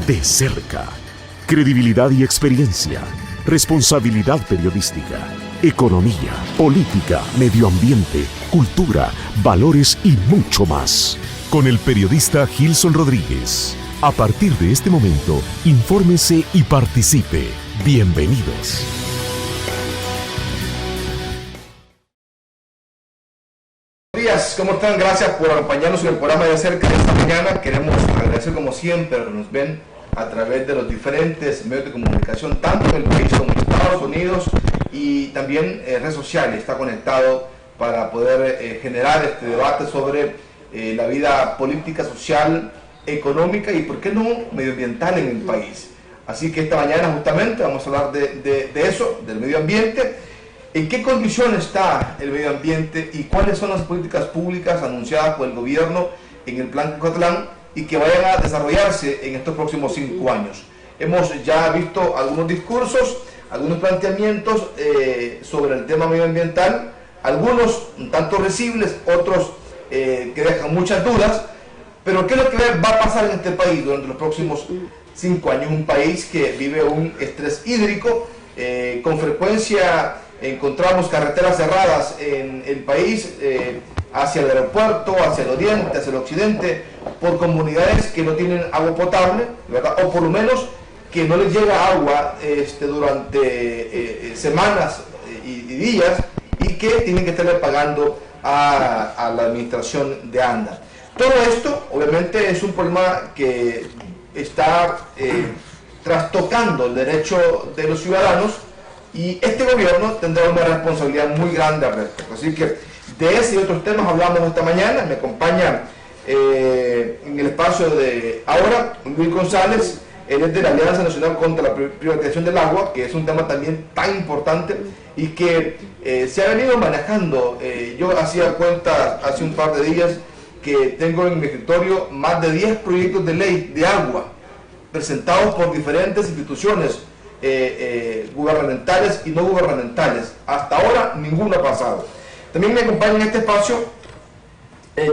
de cerca. Credibilidad y experiencia, responsabilidad periodística, economía, política, medio ambiente, cultura, valores y mucho más. Con el periodista Gilson Rodríguez. A partir de este momento, infórmese y participe. Bienvenidos. Buenos días, ¿cómo están? Gracias por acompañarnos en el programa de Cerca de esta mañana. Queremos agradecer como siempre, nos ven a través de los diferentes medios de comunicación, tanto en el país como en Estados Unidos, y también redes sociales. Está conectado para poder generar este debate sobre la vida política, social, económica y, por qué no, medioambiental en el país. Así que esta mañana justamente vamos a hablar de eso, del medio ambiente. ¿En qué condiciones está el medio ambiente y cuáles son las políticas públicas anunciadas por el gobierno en el Plan Cucatlán y que vayan a desarrollarse en estos próximos 5 años? Hemos ya visto algunos discursos, algunos planteamientos sobre el tema medioambiental, algunos un tanto risibles, otros que dejan muchas dudas. Pero ¿qué es lo que va a pasar en este país durante los próximos 5 años? Un país que vive un estrés hídrico, con frecuencia encontramos carreteras cerradas en el país, hacia el aeropuerto, hacia el oriente, hacia el occidente, por comunidades que no tienen agua potable, ¿verdad? O por lo menos que no les llega agua durante semanas y días, y que tienen que estarle pagando a la administración de ANDA. Todo esto obviamente es un problema que está trastocando el derecho de los ciudadanos, y este gobierno tendrá una responsabilidad muy grande al respecto. Así que de ese y otros temas hablamos esta mañana. Me acompaña en el espacio de ahora Luis González. Él es de la Alianza Nacional contra la Privatización del Agua, que es un tema también tan importante y que se ha venido manejando. Yo hacía cuenta hace un par de días que tengo en mi escritorio más de 10 proyectos de ley de agua presentados por diferentes instituciones gubernamentales y no gubernamentales. Hasta ahora ninguno ha pasado. También me acompaña en este espacio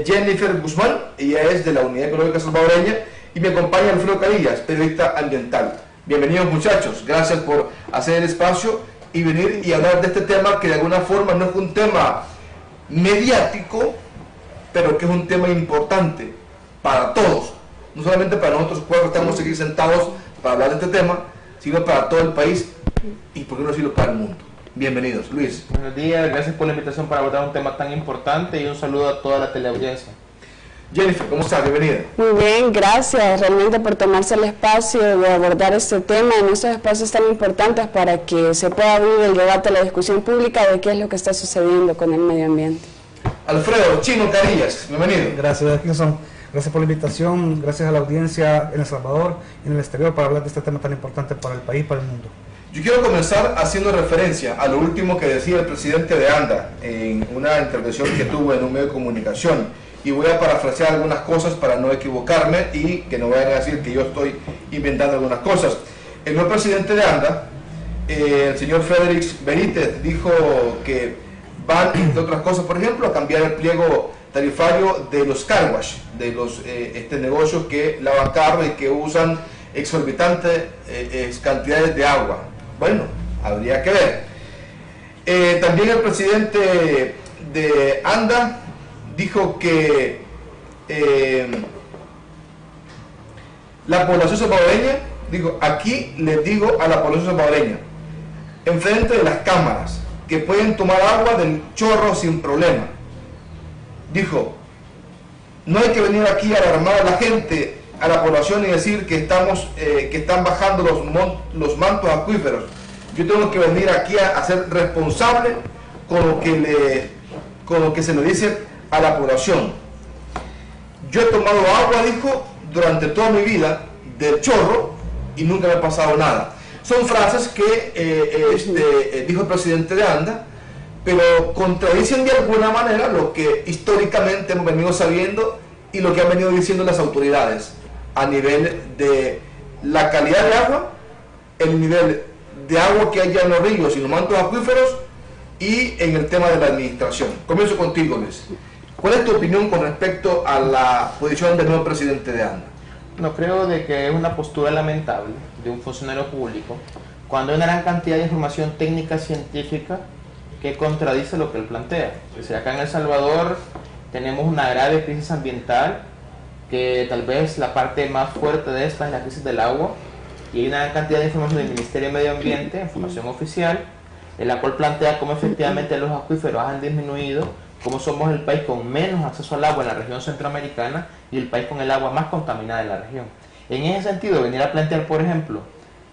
Jennifer Guzmán. Ella es de la Unidad Económica Salvadoreña, y me acompaña Alfredo Carillas, periodista ambiental. Bienvenidos, muchachos, gracias por hacer el espacio y venir y hablar de este tema que de alguna forma no es un tema mediático, pero que es un tema importante para todos, no solamente para nosotros cuatro que estamos aquí sentados para hablar de este tema, sino para todo el país y por qué no decirlo para el mundo. Bienvenidos. Luis. Buenos días, gracias por la invitación para abordar un tema tan importante, y un saludo a toda la teleaudiencia. Jennifer, ¿cómo estás? Bienvenida. Muy bien, gracias realmente por tomarse el espacio de abordar este tema en estos espacios tan importantes para que se pueda abrir el debate, la discusión pública de qué es lo que está sucediendo con el medio ambiente. Alfredo Chino Carillas, bienvenido. Gracias, Gilson. Gracias por la invitación, gracias a la audiencia en El Salvador y en el exterior para hablar de este tema tan importante para el país y para el mundo. Yo quiero comenzar haciendo referencia a lo último que decía el presidente de ANDA en una intervención que tuvo en un medio de comunicación, y voy a parafrasear algunas cosas para no equivocarme y que no vayan a decir que yo estoy inventando algunas cosas. El nuevo presidente de ANDA, el señor Frederick Benítez, dijo que van, entre otras cosas, por ejemplo, a cambiar el pliego tarifario de los car wash, de los negocios que lavan carro y que usan exorbitantes cantidades de agua. Bueno, habría que ver. También el presidente de ANDA dijo que la población salvadoreña, dijo, aquí les digo a la población salvadoreña, enfrente de las cámaras, que pueden tomar agua del chorro sin problema. Dijo, no hay que venir aquí a alarmar a la gente, a la población, y decir que están bajando los mantos acuíferos. Yo tengo que venir aquí a ser responsable con lo que se le dice a la población. Yo he tomado agua, dijo, durante toda mi vida del chorro y nunca me ha pasado nada. Son frases que dijo el presidente de ANDA, pero contradicen de alguna manera lo que históricamente hemos venido sabiendo y lo que han venido diciendo las autoridades a nivel de la calidad de agua, el nivel de agua que hay ya en los ríos y los mantos acuíferos, y en el tema de la administración. Comienzo contigo, Luis. ¿Cuál es tu opinión con respecto a la posición del nuevo presidente de ANDA? No creo de que es una postura lamentable de un funcionario público cuando hay una gran cantidad de información técnica científica que contradice lo que él plantea. Es decir, acá en El Salvador tenemos una grave crisis ambiental, que tal vez la parte más fuerte de esta es la crisis del agua, y hay una gran cantidad de información del Ministerio de Medio Ambiente, información oficial, en la cual plantea cómo efectivamente los acuíferos han disminuido, cómo somos el país con menos acceso al agua en la región centroamericana y el país con el agua más contaminada de la región. En ese sentido, venir a plantear, por ejemplo,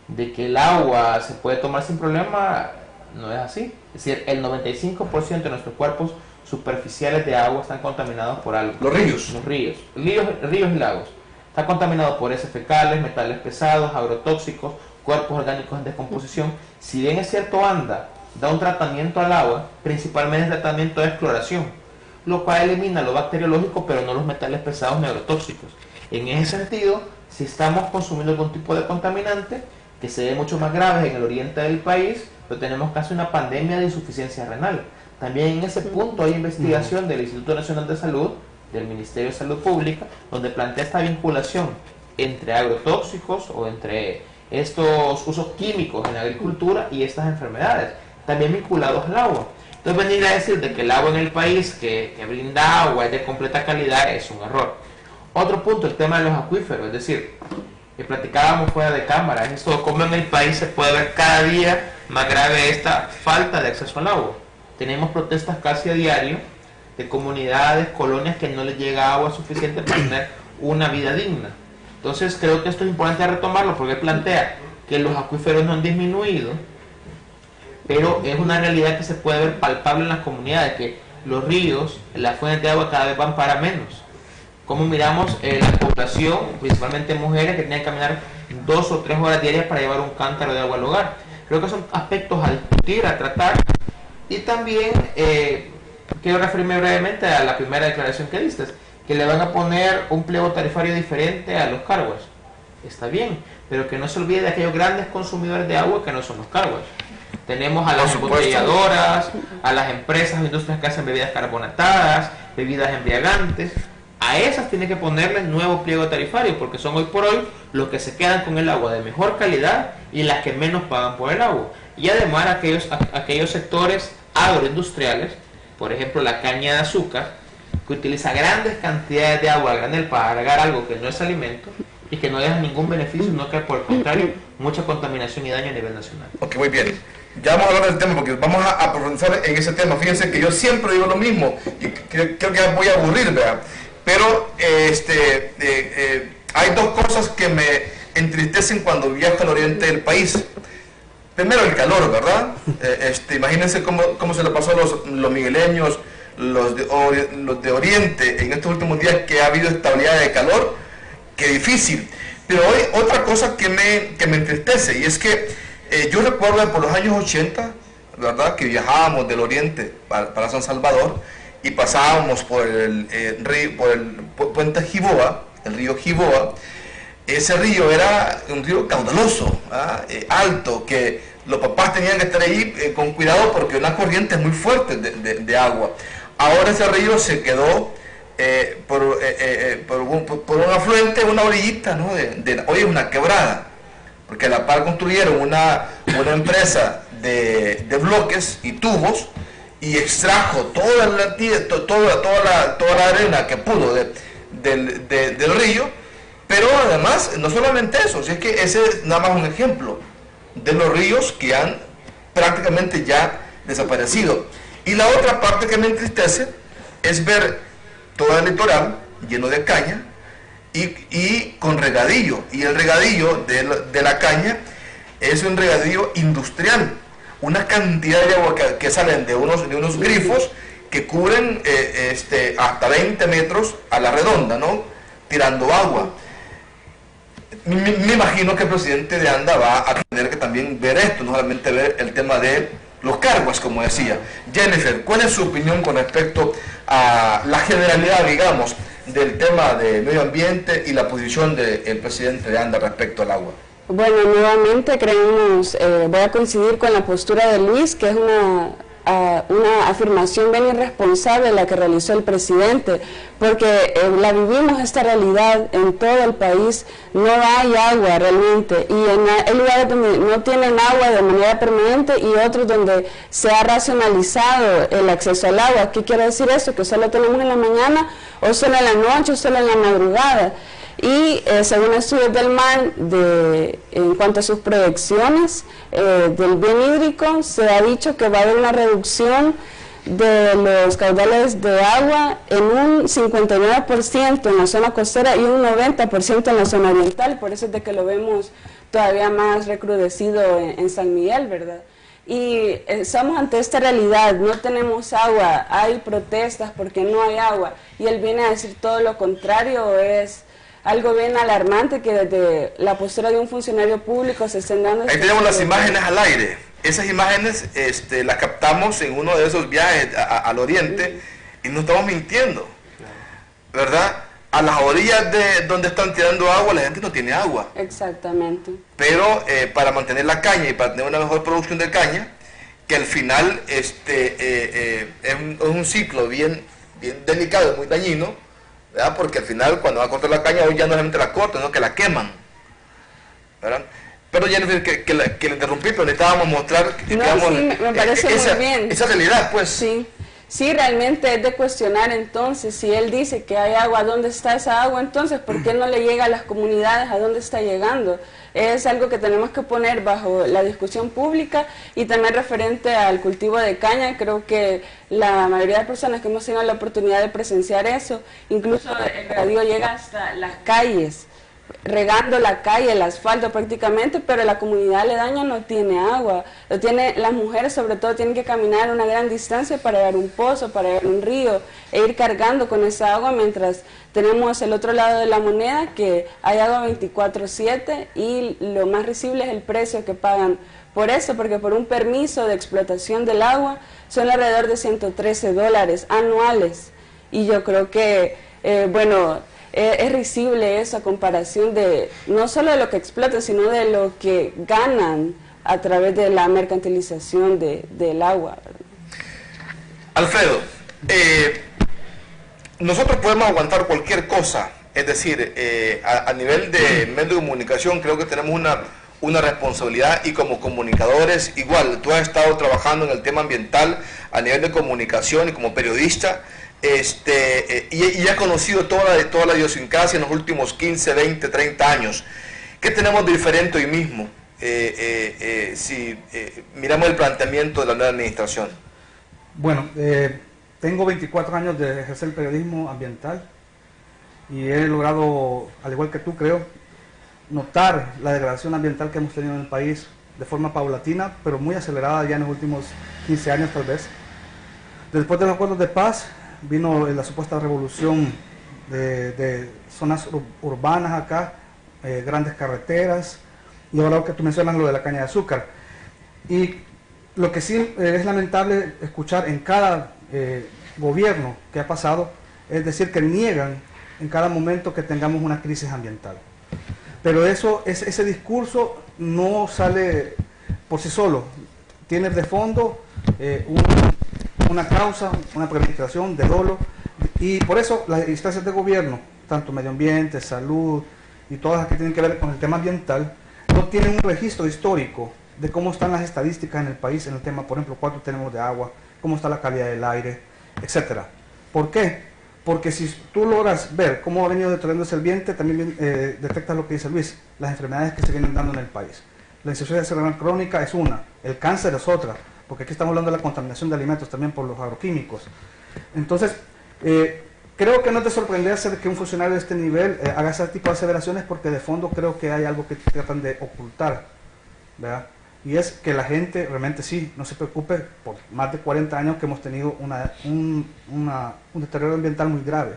de que el agua se puede tomar sin problema, no es así. Es decir, el 95% de nuestros cuerpos superficiales de agua están contaminados por algo. Los ríos. Los ríos y lagos. Están contaminados por heces fecales, metales pesados, agrotóxicos, cuerpos orgánicos en descomposición. Si bien es cierto, ANDA da un tratamiento al agua, principalmente el tratamiento de exploración, lo cual elimina lo bacteriológico, pero no los metales pesados ni agrotóxicos. En ese sentido, si estamos consumiendo algún tipo de contaminante, que se ve mucho más grave en el oriente del país, pero tenemos casi una pandemia de insuficiencia renal. También en ese punto hay investigación del Instituto Nacional de Salud, del Ministerio de Salud Pública, donde plantea esta vinculación entre agrotóxicos o entre estos usos químicos en la agricultura y estas enfermedades, también vinculados al agua. Entonces venir a decir de que el agua en el país que brinda agua es de completa calidad es un error. Otro punto, el tema de los acuíferos, es decir, que platicábamos fuera de cámara, es esto, cómo en el país se puede ver cada día más grave esta falta de acceso al agua. Tenemos protestas casi a diario de comunidades, colonias que no les llega agua suficiente para tener una vida digna. Entonces creo que esto es importante retomarlo, porque plantea que los acuíferos no han disminuido, pero es una realidad que se puede ver palpable en las comunidades, que los ríos, las fuentes de agua cada vez van para menos. Como miramos la población, principalmente mujeres, que tienen que caminar 2 o 3 horas diarias para llevar un cántaro de agua al hogar. Creo que son aspectos a discutir, a tratar. Y también quiero referirme brevemente a la primera declaración que diste, que le van a poner un pliego tarifario diferente a los car wash. Está bien, pero que no se olvide de aquellos grandes consumidores de agua que no son los car wash. Tenemos a las embotelladoras, a las empresas o industrias que hacen bebidas carbonatadas, bebidas embriagantes. A esas tiene que ponerle nuevo pliego tarifario, porque son hoy por hoy los que se quedan con el agua de mejor calidad y las que menos pagan por el agua. Y además aquellos sectores agroindustriales, por ejemplo la caña de azúcar, que utiliza grandes cantidades de agua a granel para agregar algo que no es alimento y que no deja ningún beneficio, sino que por el contrario, mucha contaminación y daño a nivel nacional. Ok, muy bien. Ya vamos a hablar del tema porque vamos a profundizar en ese tema. Fíjense que yo siempre digo lo mismo y creo que voy a aburrir, ¿verdad? Pero hay dos cosas que me entristecen cuando viajo al oriente del país. Primero, el calor, ¿verdad? Imagínense cómo se le pasó a los migueleños, los de Oriente en estos últimos días, que ha habido estabilidad de calor. Qué difícil. Pero hoy otra cosa que me entristece, y es que yo recuerdo por los años 80, ¿verdad?, que viajábamos del oriente para San Salvador y pasábamos por el puente Jiboa, el río Jiboa. Ese río era un río caudaloso, alto, que los papás tenían que estar ahí con cuidado porque una corriente muy fuerte de agua. Ahora ese río se quedó por un afluente, una orillita, ¿no? Hoy es una quebrada, porque a la par construyeron una empresa de bloques y tubos y extrajo toda la arena que pudo del río. Pero además, no solamente eso, si es que ese es nada más un ejemplo de los ríos que han prácticamente ya desaparecido. Y la otra parte que me entristece es ver todo el litoral lleno de caña y con regadío. Y el regadío de la caña es un regadío industrial. Una cantidad de agua que salen de unos grifos que cubren hasta 20 metros a la redonda, ¿no?, tirando agua. Me imagino que el presidente de ANDA va a tener que también ver esto, no solamente ver el tema de los cargos, como decía. Jennifer, ¿cuál es su opinión con respecto a la generalidad, digamos, del tema de medio ambiente y la posición del presidente de ANDA respecto al agua? Bueno, nuevamente creemos, voy a coincidir con la postura de Luis, que es una una afirmación bien irresponsable la que realizó el presidente, porque la vivimos esta realidad en todo el país. No hay agua realmente, y hay lugares donde no tienen agua de manera permanente y otros donde se ha racionalizado el acceso al agua. ¿Qué quiere decir eso? Que solo tenemos en la mañana, o solo en la noche, o solo en la madrugada. Y según estudios del MAN, en cuanto a sus proyecciones del bien hídrico, se ha dicho que va a haber una reducción de los caudales de agua en un 59% en la zona costera y un 90% en la zona oriental. Por eso es de que lo vemos todavía más recrudecido en San Miguel, ¿verdad? Y estamos ante esta realidad, no tenemos agua, hay protestas porque no hay agua, y él viene a decir todo lo contrario. Es algo bien alarmante que desde la postura de un funcionario público se estén dando... Ahí tenemos las imágenes al aire. Esas imágenes las captamos en uno de esos viajes al oriente, y no estamos mintiendo, ¿verdad? A las orillas de donde están tirando agua, la gente no tiene agua. Exactamente. Pero para mantener la caña y para tener una mejor producción de caña, que al final es un ciclo bien delicado, muy dañino, ¿verdad? Porque al final cuando va a cortar la caña, hoy ya no solamente la cortan, sino que la queman, ¿verdad? Pero Jennifer, que le interrumpí, pero necesitábamos mostrar sí, me parece muy bien. Esa realidad, pues. Sí, realmente es de cuestionar. Entonces, si él dice que hay agua, ¿dónde está esa agua? Entonces, ¿por qué no le llega a las comunidades? ¿A dónde está llegando? Es algo que tenemos que poner bajo la discusión pública, y también referente al cultivo de caña. Creo que la mayoría de personas que hemos tenido la oportunidad de presenciar eso, incluso el regadío llega hasta las calles, regando la calle, el asfalto prácticamente, pero la comunidad aledaña no tiene agua. Las mujeres sobre todo tienen que caminar una gran distancia para llegar a un pozo, para llegar a un río, e ir cargando con esa agua, mientras tenemos el otro lado de la moneda, que hay agua 24/7, y lo más risible es el precio que pagan por eso, porque por un permiso de explotación del agua son alrededor de $113 anuales, y yo creo que, es risible esa comparación de no solo de lo que explotan, sino de lo que ganan a través de la mercantilización del agua, ¿verdad? Alfredo, nosotros podemos aguantar cualquier cosa, es decir, a nivel de medio de comunicación creo que tenemos una responsabilidad, y como comunicadores igual. Tú has estado trabajando en el tema ambiental a nivel de comunicación y como periodista, y ha conocido toda la idiosincrasia en los últimos 15, 20, 30 años. ¿Qué tenemos de diferente hoy mismo si miramos el planteamiento de la nueva administración? Bueno, tengo 24 años de ejercer el periodismo ambiental, y he logrado, al igual que tú creo, notar la degradación ambiental que hemos tenido en el país de forma paulatina, pero muy acelerada ya en los últimos 15 años tal vez. Después de los acuerdos de paz vino la supuesta revolución de zonas urbanas acá, grandes carreteras, y ahora lo que tú mencionas, lo de la caña de azúcar. Y lo que sí es lamentable escuchar en cada gobierno que ha pasado, es decir, que niegan en cada momento que tengamos una crisis ambiental. Pero ese discurso no sale por sí solo, tiene de fondo una causa, una premeditación de dolo, y por eso las instancias de gobierno, tanto medio ambiente, salud y todas las que tienen que ver con el tema ambiental, no tienen un registro histórico de cómo están las estadísticas en el país en el tema, por ejemplo, cuánto tenemos de agua, cómo está la calidad del aire, etcétera. ¿Por qué? Porque si tú logras ver cómo ha venido deteriorándose el ambiente, también detectas lo que dice Luis, las enfermedades que se vienen dando en el país. La insuficiencia cerebral crónica es una, el cáncer es otra, porque aquí estamos hablando de la contaminación de alimentos también por los agroquímicos. Entonces, creo que no te sorprenderse de que un funcionario de este nivel haga ese tipo de aseveraciones, porque de fondo creo que hay algo que tratan de ocultar, ¿verdad? Y es que la gente realmente sí, no se preocupe por más de 40 años que hemos tenido un deterioro ambiental muy grave.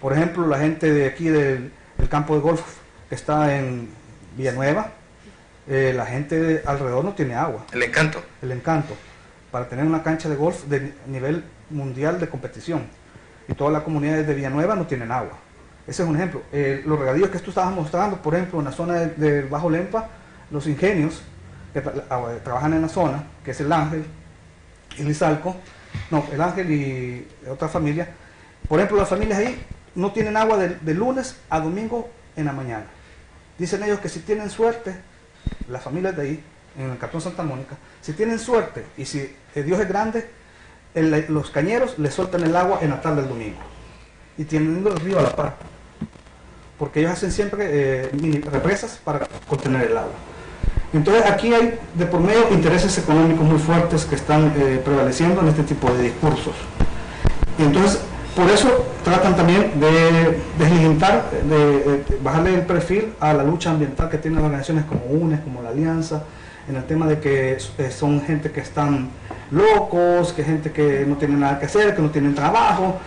Por ejemplo, la gente de aquí del campo de golf que está en Villanueva, la gente alrededor no tiene agua. El Encanto. El Encanto, para tener una cancha de golf de nivel mundial de competición. Y todas las comunidades de Villanueva no tienen agua. Ese es un ejemplo. Los regadíos que tú estabas mostrando, por ejemplo, en la zona de Bajo Lempa, los ingenios que trabajan en la zona, que es el Ángel, y Lizalco, no, El Ángel y otra familia. Por ejemplo, las familias ahí no tienen agua de lunes a domingo en la mañana. Dicen ellos que si tienen suerte, las familias de ahí, en el Cantón Santa Mónica, si tienen suerte y si Dios es grande, los cañeros les sueltan el agua en la tarde del domingo. Y tienen el río a la par. Porque ellos hacen siempre mini represas para contener el agua. Entonces aquí hay de por medio intereses económicos muy fuertes que están prevaleciendo en este tipo de discursos. Y entonces, por eso tratan también de deslimitar, de bajarle el perfil a la lucha ambiental que tienen organizaciones como UNES, como la Alianza, en el tema de que son gente que están locos, que gente que no tiene nada que hacer, que no tienen trabajo.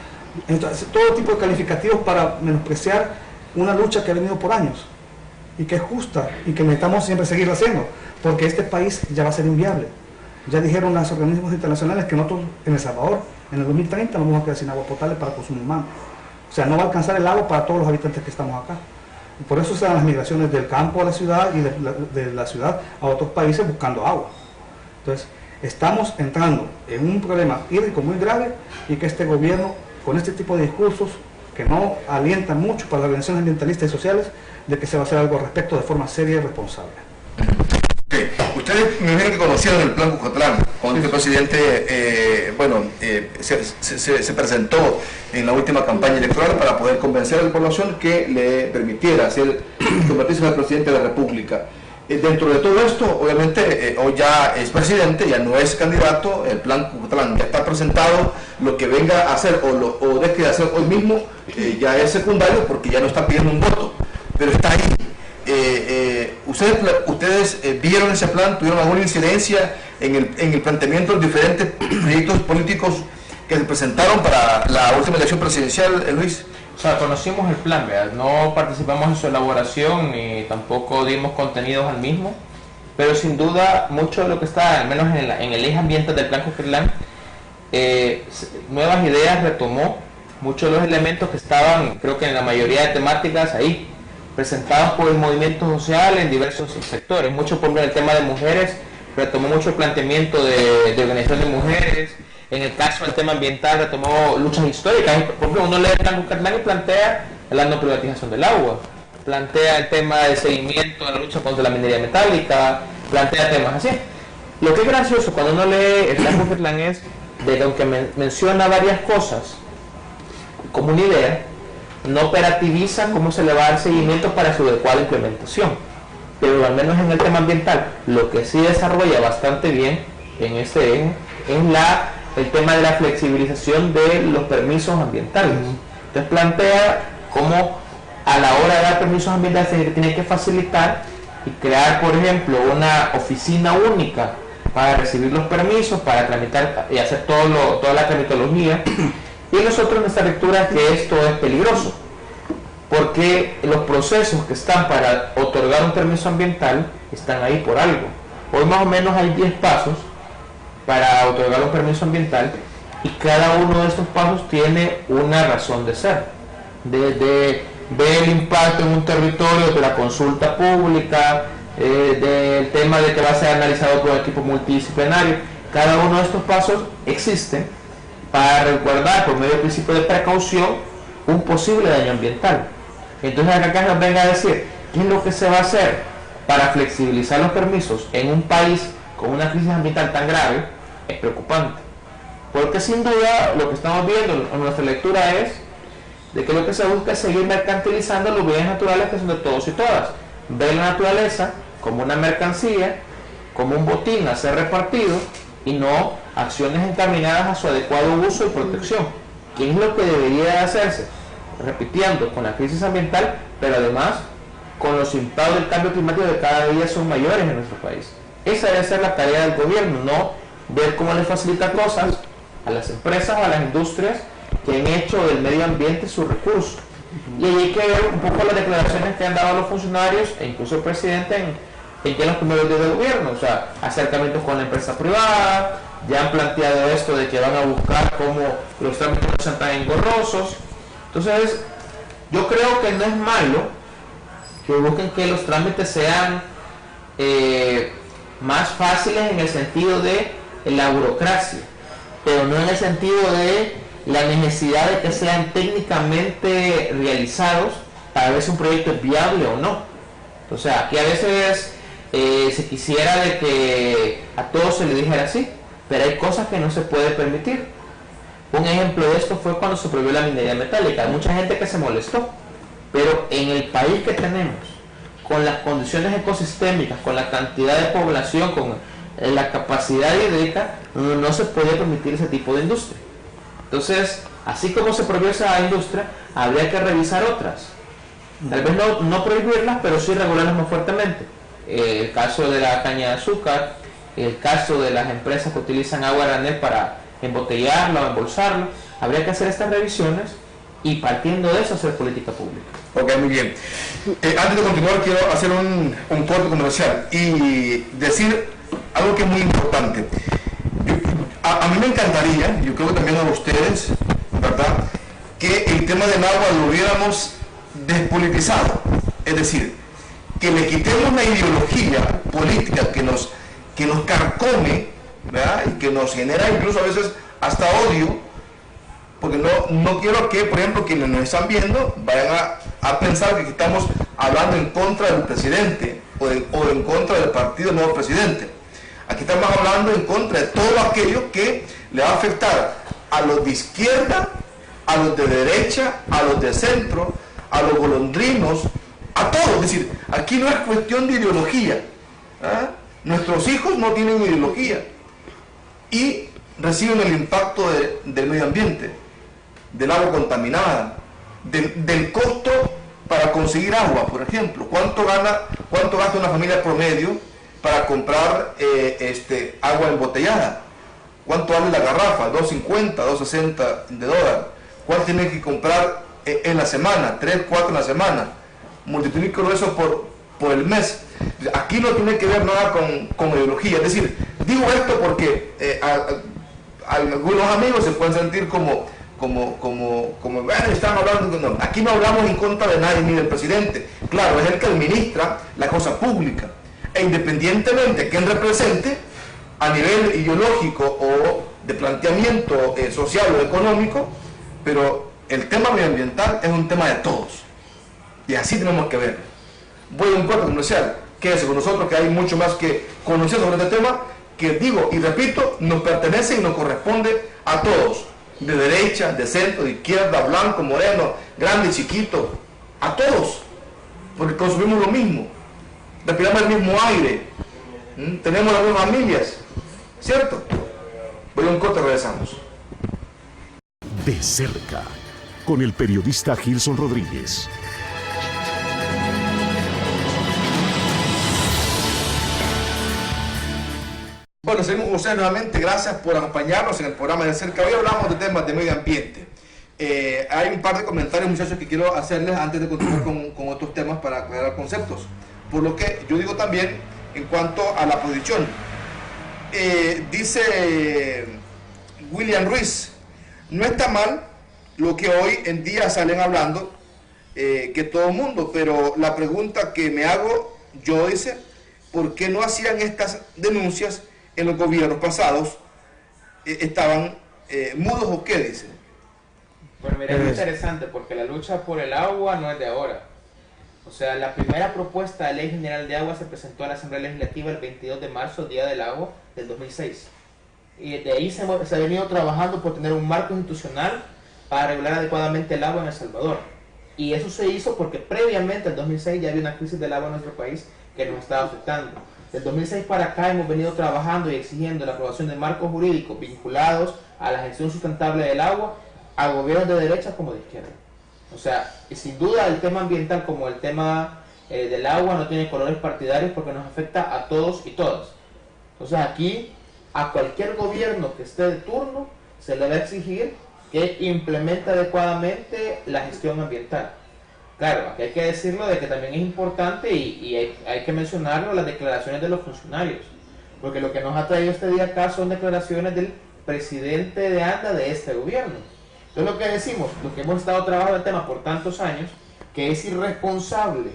Entonces, todo tipo de calificativos para menospreciar una lucha que ha venido por años y que es justa y que necesitamos siempre seguir haciendo, porque este país ya va a ser inviable. Ya dijeron los organismos internacionales que nosotros en El Salvador en el 2030 nos vamos a quedar sin agua potable para consumo humano. O sea, no va a alcanzar el agua para todos los habitantes que estamos acá. Y por eso se dan las migraciones del campo a la ciudad y de la ciudad a otros países buscando agua. Entonces, estamos entrando en un problema hídrico muy grave y que este gobierno, con este tipo de discursos que no alientan mucho para las organizaciones ambientalistas y sociales, de que se va a hacer algo al respecto de forma seria y responsable. Okay. Ustedes me dijeron que conocieron el plan Cucatlán, cuando este presidente se presentó en la última campaña electoral para poder convencer a la población que le permitiera convertirse en el presidente de la República. Dentro de todo esto, obviamente, hoy ya es presidente, ya no es candidato, el plan Cucatlán ya está presentado, lo que venga a hacer o deje de hacer hoy mismo ya es secundario porque ya no está pidiendo un voto, pero está ahí. ¿Ustedes vieron ese plan? ¿Tuvieron alguna incidencia en el planteamiento de los diferentes proyectos políticos que se presentaron para la última elección presidencial, Luis? O sea, conocimos el plan, ¿verdad? No participamos en su elaboración ni tampoco dimos contenidos al mismo, pero sin duda mucho de lo que está, al menos en el eje ambiental del plan Cucatlán, Nuevas Ideas retomó muchos de los elementos que estaban, creo que en la mayoría de temáticas ahí, presentados por el movimiento social en diversos sectores. Mucho por ejemplo el tema de mujeres, retomó mucho el planteamiento de organización de mujeres. En el caso del tema ambiental retomó luchas históricas. Por ejemplo, uno lee el plan Cucatlán y plantea la no privatización del agua, plantea el tema de seguimiento de la lucha contra la minería metálica, plantea temas así. Lo que es gracioso cuando uno lee el plan Cucatlán es de que aunque menciona varias cosas como una idea, no operativiza cómo se le va a dar seguimiento para su adecuada implementación. Pero al menos en el tema ambiental, lo que sí desarrolla bastante bien en este eje es el tema de la flexibilización de los permisos ambientales. Entonces plantea cómo a la hora de dar permisos ambientales se tiene que facilitar y crear, por ejemplo, una oficina única para recibir los permisos, para tramitar y hacer toda la tramitología. Y nosotros en nuestra lectura que esto es peligroso, porque los procesos que están para otorgar un permiso ambiental están ahí por algo. Hoy más o menos hay 10 pasos para otorgar un permiso ambiental y cada uno de estos pasos tiene una razón de ser. Desde ver el impacto en un territorio, de la consulta pública, del tema de que va a ser analizado por un equipo multidisciplinario. Cada uno de estos pasos existe para resguardar por medio del principio de precaución un posible daño ambiental. Entonces acá nos venga a decir qué es lo que se va a hacer para flexibilizar los permisos en un país con una crisis ambiental tan grave, es preocupante. Porque sin duda lo que estamos viendo en nuestra lectura es de que lo que se busca es seguir mercantilizando los bienes naturales que son de todos y todas. Ver la naturaleza como una mercancía, como un botín a ser repartido y no acciones encaminadas a su adecuado uso y protección, que es lo que debería de hacerse, repitiendo con la crisis ambiental, pero además con los impactos del cambio climático que cada día son mayores en nuestro país. Esa debe ser la tarea del gobierno, no ver cómo le facilita cosas a las empresas o a las industrias que han hecho del medio ambiente su recurso. Y ahí hay que ver un poco las declaraciones que han dado los funcionarios e incluso el presidente en los primeros días del gobierno, o sea, acercamientos con la empresa privada, ya han planteado esto de que van a buscar cómo los trámites no sean tan engorrosos. Entonces, yo creo que no es malo que busquen que los trámites sean más fáciles en el sentido de la burocracia, pero no en el sentido de la necesidad de que sean técnicamente realizados para ver si un proyecto es viable o no. O sea, aquí a veces se quisiera de que a todos se le dijera así, pero hay cosas que no se puede permitir. Un ejemplo de esto fue cuando se prohibió la minería metálica. Hay mucha gente que se molestó, pero en el país que tenemos, con las condiciones ecosistémicas, con la cantidad de población, con la capacidad hídrica, no se puede permitir ese tipo de industria. Entonces, así como se prohibió esa industria, habría que revisar otras. Tal vez no prohibirlas, pero sí regularlas más fuertemente. El caso de la caña de azúcar, el caso de las empresas que utilizan agua granel para embotellarla o embolsarla, habría que hacer estas revisiones y partiendo de eso hacer política pública. Ok, muy bien. Antes de continuar quiero hacer un corte comercial y decir algo que es muy importante. A mí me encantaría, yo creo que también a ustedes, ¿verdad?, que el tema del agua lo hubiéramos despolitizado. Es decir, que le quitemos la ideología política que nos carcome, ¿verdad?, y que nos genera incluso a veces hasta odio, porque no quiero que, por ejemplo, quienes nos están viendo vayan a pensar que estamos hablando en contra del presidente o en contra del partido nuevo presidente. Aquí estamos hablando en contra de todo aquello que le va a afectar a los de izquierda, a los de derecha, a los de centro, a los golondrinos, a todos. Es decir, aquí no es cuestión de ideología. ¿Eh? Nuestros hijos no tienen ideología y reciben el impacto del medio ambiente, del agua contaminada, del costo para conseguir agua, por ejemplo. ¿Cuánto gasta una familia promedio para comprar agua embotellada? ¿Cuánto vale la garrafa? $2.50, $2.60 de dólar. ¿Cuánto tiene que comprar en la semana? 3, 4 en la semana. Multiplico eso por el mes. Aquí no tiene que ver nada con ideología. Es decir, digo esto porque algunos amigos se pueden sentir como bueno, están hablando, no, aquí no hablamos en contra de nadie ni del presidente. Claro, es el que administra la cosa pública. E independientemente de quién represente, a nivel ideológico o de planteamiento social o económico, pero el tema medioambiental es un tema de todos. Y así tenemos que verlo. Voy a un corte comercial. Quédese con nosotros, que hay mucho más que conocer sobre este tema, que digo y repito, nos pertenece y nos corresponde a todos. De derecha, de centro, de izquierda, blanco, moreno, grande, chiquito, a todos, porque consumimos lo mismo, respiramos el mismo aire, tenemos las mismas familias, ¿cierto? Voy a un corte, regresamos. De cerca, con el periodista Gilson Rodríguez. Bueno, seguimos con ustedes nuevamente. Gracias por acompañarnos en el programa de cerca. Hoy hablamos de temas de medio ambiente. Hay un par de comentarios, muchachos, que quiero hacerles antes de continuar con otros temas para aclarar conceptos. Por lo que yo digo también en cuanto a la posición. Dice William Ruiz, no está mal lo que hoy en día salen hablando que todo el mundo, pero la pregunta que me hago yo dice, ¿por qué no hacían estas denuncias en los gobiernos pasados? ¿Estaban mudos o qué dice? Bueno, mira, es interesante porque la lucha por el agua no es de ahora. O sea, la primera propuesta de Ley General de Agua se presentó a la Asamblea Legislativa el 22 de marzo, Día del Agua del 2006. Y de ahí se ha venido trabajando por tener un marco institucional para regular adecuadamente el agua en El Salvador. Y eso se hizo porque previamente, en 2006, ya había una crisis del agua en nuestro país que nos estaba afectando. Del 2006 para acá hemos venido trabajando y exigiendo la aprobación de marcos jurídicos vinculados a la gestión sustentable del agua a gobiernos de derecha como de izquierda. O sea, y sin duda el tema ambiental como el tema del agua no tiene colores partidarios porque nos afecta a todos y todas. Entonces aquí a cualquier gobierno que esté de turno se le va a exigir que implemente adecuadamente la gestión ambiental. Claro, aquí hay que decirlo de que también es importante y hay que mencionarlo, las declaraciones de los funcionarios, porque lo que nos ha traído este día acá son declaraciones del presidente de ANDA de este gobierno. Entonces lo que decimos, los que hemos estado trabajando el tema por tantos años, que es irresponsable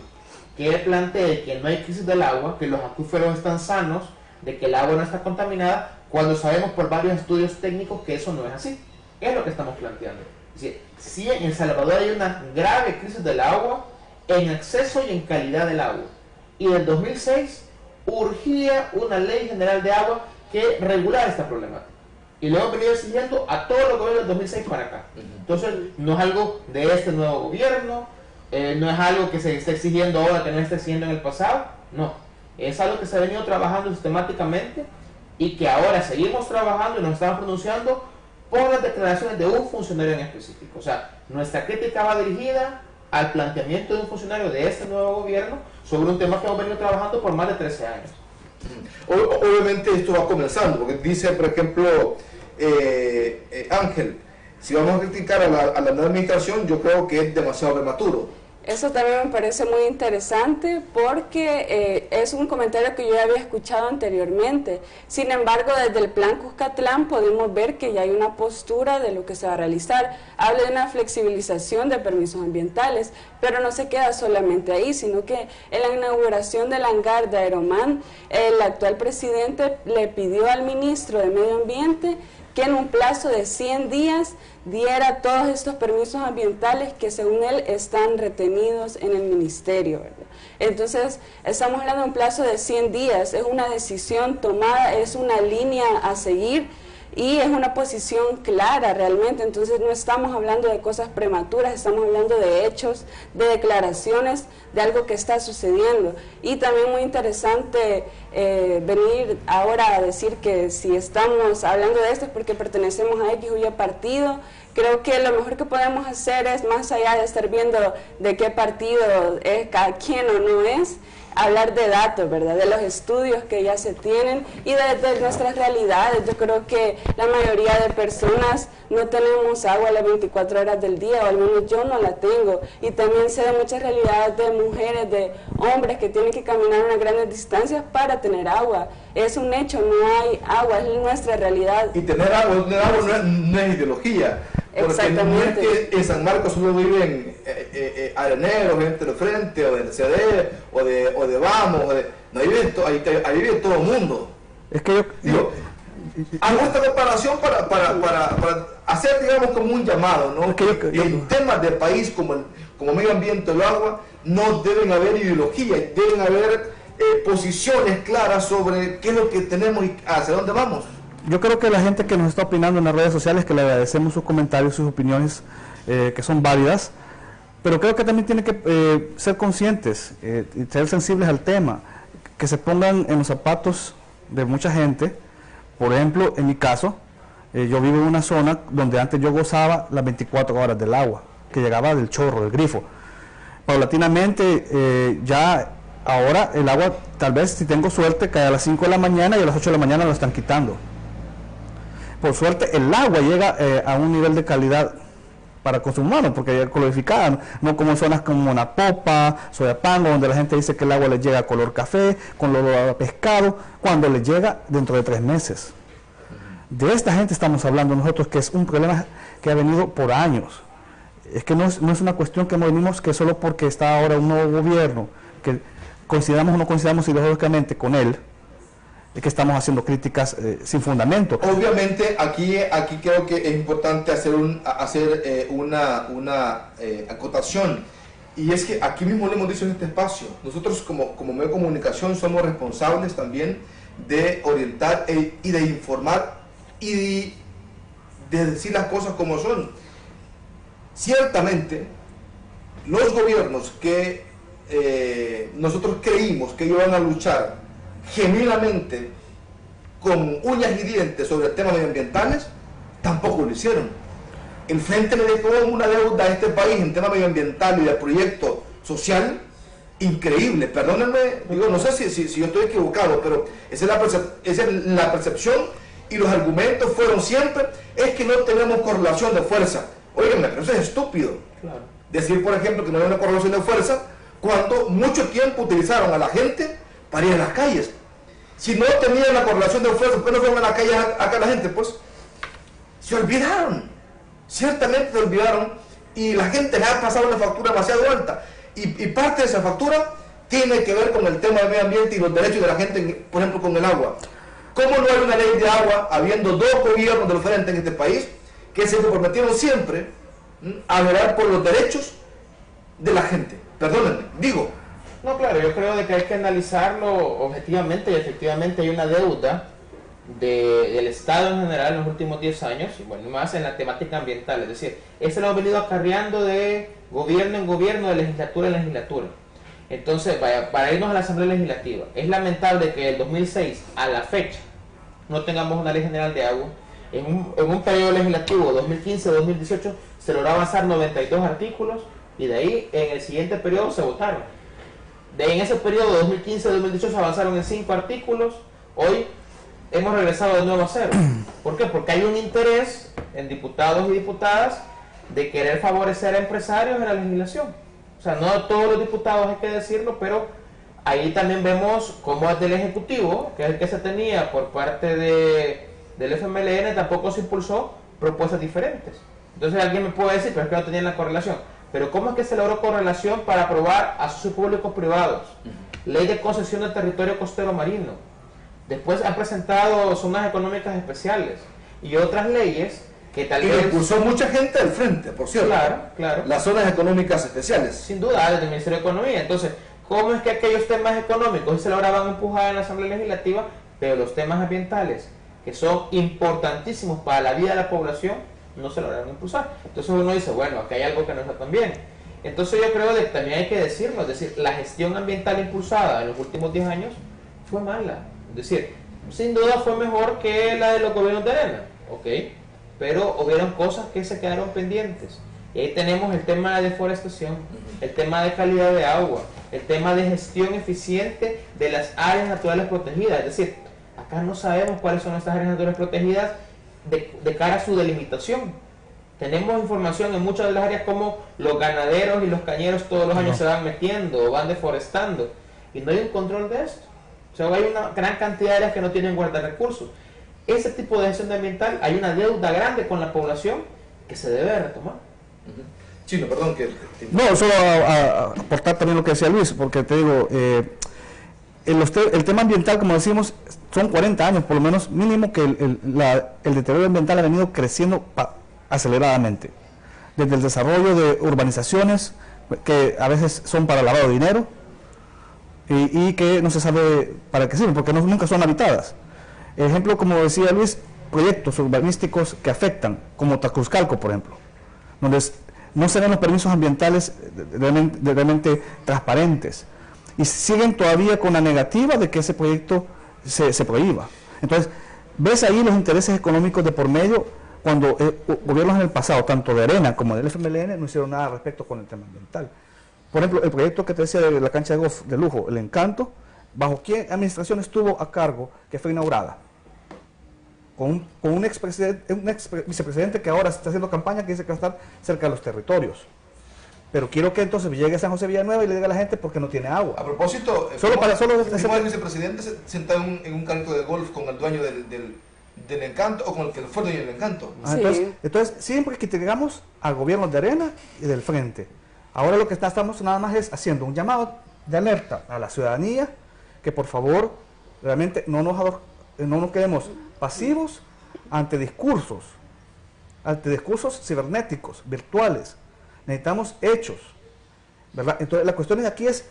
que él plantee que no hay crisis del agua, que los acuíferos están sanos, de que el agua no está contaminada, cuando sabemos por varios estudios técnicos que eso no es así. Es lo que estamos planteando. Es decir, sí, en El Salvador hay una grave crisis del agua, en acceso y en calidad del agua. Y en el 2006 urgía una ley general de agua que regulara esta problemática. Y lo hemos venido exigiendo a todos los gobiernos del 2006 para acá. Entonces, no es algo de este nuevo gobierno, no es algo que se está exigiendo ahora que no se está exigiendo en el pasado, no. Es algo que se ha venido trabajando sistemáticamente y que ahora seguimos trabajando y nos estamos pronunciando por las declaraciones de un funcionario en específico. O sea, nuestra crítica va dirigida al planteamiento de un funcionario de este nuevo gobierno sobre un tema que hemos venido trabajando por más de 13 años. Obviamente esto va comenzando, porque dice, por ejemplo, Ángel, si vamos a criticar a la nueva administración, yo creo que es demasiado prematuro. Eso también me parece muy interesante porque es un comentario que yo ya había escuchado anteriormente. Sin embargo, desde el Plan Cuscatlán podemos ver que ya hay una postura de lo que se va a realizar. Habla de una flexibilización de permisos ambientales, pero no se queda solamente ahí, sino que en la inauguración del hangar de Aeromán, el actual presidente le pidió al ministro de Medio Ambiente que en un plazo de 100 días diera todos estos permisos ambientales que según él están retenidos en el ministerio, ¿verdad? Entonces, estamos hablando de un plazo de 100 días, es una decisión tomada, es una línea a seguir y es una posición clara realmente. Entonces no estamos hablando de cosas prematuras, estamos hablando de hechos, de declaraciones, de algo que está sucediendo. Y también muy interesante venir ahora a decir que si estamos hablando de esto es porque pertenecemos a X o Y partido. Creo que lo mejor que podemos hacer es, más allá de estar viendo de qué partido es cada quien o no es, hablar de datos, ¿verdad? De los estudios que ya se tienen y de nuestras realidades. Yo creo que la mayoría de personas no tenemos agua las 24 horas del día, o al menos yo no la tengo. Y también sé de muchas realidades de mujeres, de hombres que tienen que caminar unas grandes distancias para tener agua. Es un hecho, no hay agua, es nuestra realidad. Y tener agua no es ideología. Porque no es que en San Marcos solo viven areneros, gente del frente, o del CD, o de Vamos, no, ahí vive todo el mundo. Es que yo hago esta comparación para hacer, digamos, como un llamado, ¿no? En temas del país como medio ambiente o el agua, no deben haber ideología, deben haber posiciones claras sobre qué es lo que tenemos y hacia dónde vamos. Yo creo que la gente que nos está opinando en las redes sociales, que le agradecemos sus comentarios, sus opiniones, que son válidas, pero creo que también tienen que ser conscientes y ser sensibles al tema, que se pongan en los zapatos de mucha gente. Por ejemplo, en mi caso, yo vivo en una zona donde antes yo gozaba las 24 horas del agua, que llegaba del chorro, del grifo. Paulatinamente, ya ahora el agua, tal vez si tengo suerte, cae a las 5 de la mañana y a las 8 de la mañana lo están quitando. Por suerte el agua llega a un nivel de calidad para consumo humano, porque es clorificada, no como en zonas como Napopa, Soyapango, donde la gente dice que el agua les llega a color café, con olor a pescado, cuando les llega dentro de 3 meses. De esta gente estamos hablando nosotros, que es un problema que ha venido por años. Es que no es una cuestión que venimos que solo porque está ahora un nuevo gobierno, que coincidamos o no coincidamos ideológicamente con él, es que estamos haciendo críticas sin fundamento. Obviamente aquí creo que es importante hacer una acotación, y es que aquí mismo le hemos dicho en este espacio, nosotros como medio de comunicación somos responsables también de orientar y de informar y de decir las cosas como son. Ciertamente los gobiernos que nosotros creímos que iban a luchar genuinamente con uñas y dientes sobre temas medioambientales, tampoco lo hicieron. El Frente le dejó una deuda a este país en tema medioambiental y de proyecto social increíble. Perdónenme, digo, no sé si yo estoy equivocado, pero esa es la percepción, y los argumentos fueron siempre, es que no tenemos correlación de fuerza. Óigame, pero eso es estúpido. Claro. Decir, por ejemplo, que no hay una correlación de fuerza cuando mucho tiempo utilizaron a la gente para ir a las calles. Si no tenían la correlación de fuerza, ¿por qué no fueron a las calles acá la gente? Pues se olvidaron, ciertamente se olvidaron, y la gente le ha pasado una factura demasiado alta, y parte de esa factura tiene que ver con el tema del medio ambiente y los derechos de la gente, por ejemplo, con el agua. ¿Cómo no hay una ley de agua habiendo dos gobiernos del frente en este país que se comprometieron siempre a velar por los derechos de la gente? Perdónenme, digo. No, claro, yo creo de que hay que analizarlo objetivamente y efectivamente hay una deuda del Estado en general en los últimos 10 años, y bueno, más en la temática ambiental, es decir, eso lo hemos venido acarreando de gobierno en gobierno, de legislatura en legislatura. Entonces, para irnos a la Asamblea Legislativa, es lamentable que del 2006 a la fecha no tengamos una ley general de agua. En un periodo legislativo 2015-2018 se logró avanzar 92 artículos y de ahí en el siguiente periodo se votaron. En ese periodo 2015-2018 avanzaron en 5 artículos, hoy hemos regresado de nuevo a cero. ¿Por qué? Porque hay un interés en diputados y diputadas de querer favorecer a empresarios en la legislación. O sea, no todos los diputados hay que decirlo, pero ahí también vemos cómo es del Ejecutivo, que es el que se tenía por parte del FMLN, tampoco se impulsó propuestas diferentes. Entonces alguien me puede decir, pero es que no tenían la correlación. Pero ¿cómo es que se logró correlación para aprobar a socios públicos privados? Ley de concesión del territorio costero marino. Después han presentado zonas económicas especiales y otras leyes que tal vez... impulsó mucha gente al frente, por cierto. Claro, claro. Las zonas económicas especiales. Sin duda, desde el Ministerio de Economía. Entonces, ¿cómo es que aquellos temas económicos se lograban empujar en la Asamblea Legislativa, pero los temas ambientales, que son importantísimos para la vida de la población, no se lograron impulsar? Entonces uno dice, bueno, aquí hay algo que no está tan bien. Entonces yo creo que también hay que decirlo, es decir, la gestión ambiental impulsada en los últimos 10 años fue mala. Es decir, sin duda fue mejor que la de los gobiernos de arena, ¿ok? Pero hubieron cosas que se quedaron pendientes. Y ahí tenemos el tema de deforestación, el tema de calidad de agua, el tema de gestión eficiente de las áreas naturales protegidas. Es decir, acá no sabemos cuáles son estas áreas naturales protegidas de cara a su delimitación. Tenemos información en muchas de las áreas como los ganaderos y los cañeros todos los años se van metiendo o van deforestando. Y no hay un control de esto. O sea, hay una gran cantidad de áreas que no tienen guardarrecursos. Ese tipo de gestión ambiental, hay una deuda grande con la población que se debe retomar. Chino, perdón que... No, solo a aportar también lo que decía Luis, porque te digo, el tema ambiental, como decimos, son 40 años por lo menos mínimo que el deterioro ambiental ha venido creciendo aceleradamente. Desde el desarrollo de urbanizaciones que a veces son para lavado de dinero y que no se sabe para qué sirven, porque nunca son habitadas. Ejemplo, como decía Luis, proyectos urbanísticos que afectan, como Tacuzcalco, por ejemplo, donde no se dan los permisos ambientales realmente transparentes y siguen todavía con la negativa de que ese proyecto se prohíba. Entonces, ves ahí los intereses económicos de por medio cuando gobiernos en el pasado, tanto de Arena como del FMLN, no hicieron nada al respecto con el tema ambiental. Por ejemplo, el proyecto que te decía de la cancha de golf de lujo, el Encanto, ¿bajo qué administración estuvo a cargo que fue inaugurada? Con un vicepresidente que ahora está haciendo campaña que dice que va a estar cerca de los territorios. Pero quiero que entonces llegue a San José Villanueva y le diga a la gente porque no tiene agua. A propósito, el vicepresidente sentado en un campo de golf con el dueño del Encanto, o con el que fue dueño del Encanto. Sí. Entonces, siempre que llegamos al gobierno de Arena y del Frente, ahora lo que estamos nada más es haciendo un llamado de alerta a la ciudadanía, que por favor, realmente no nos quedemos pasivos ante discursos cibernéticos, virtuales. Necesitamos hechos, ¿verdad? Entonces la cuestión aquí es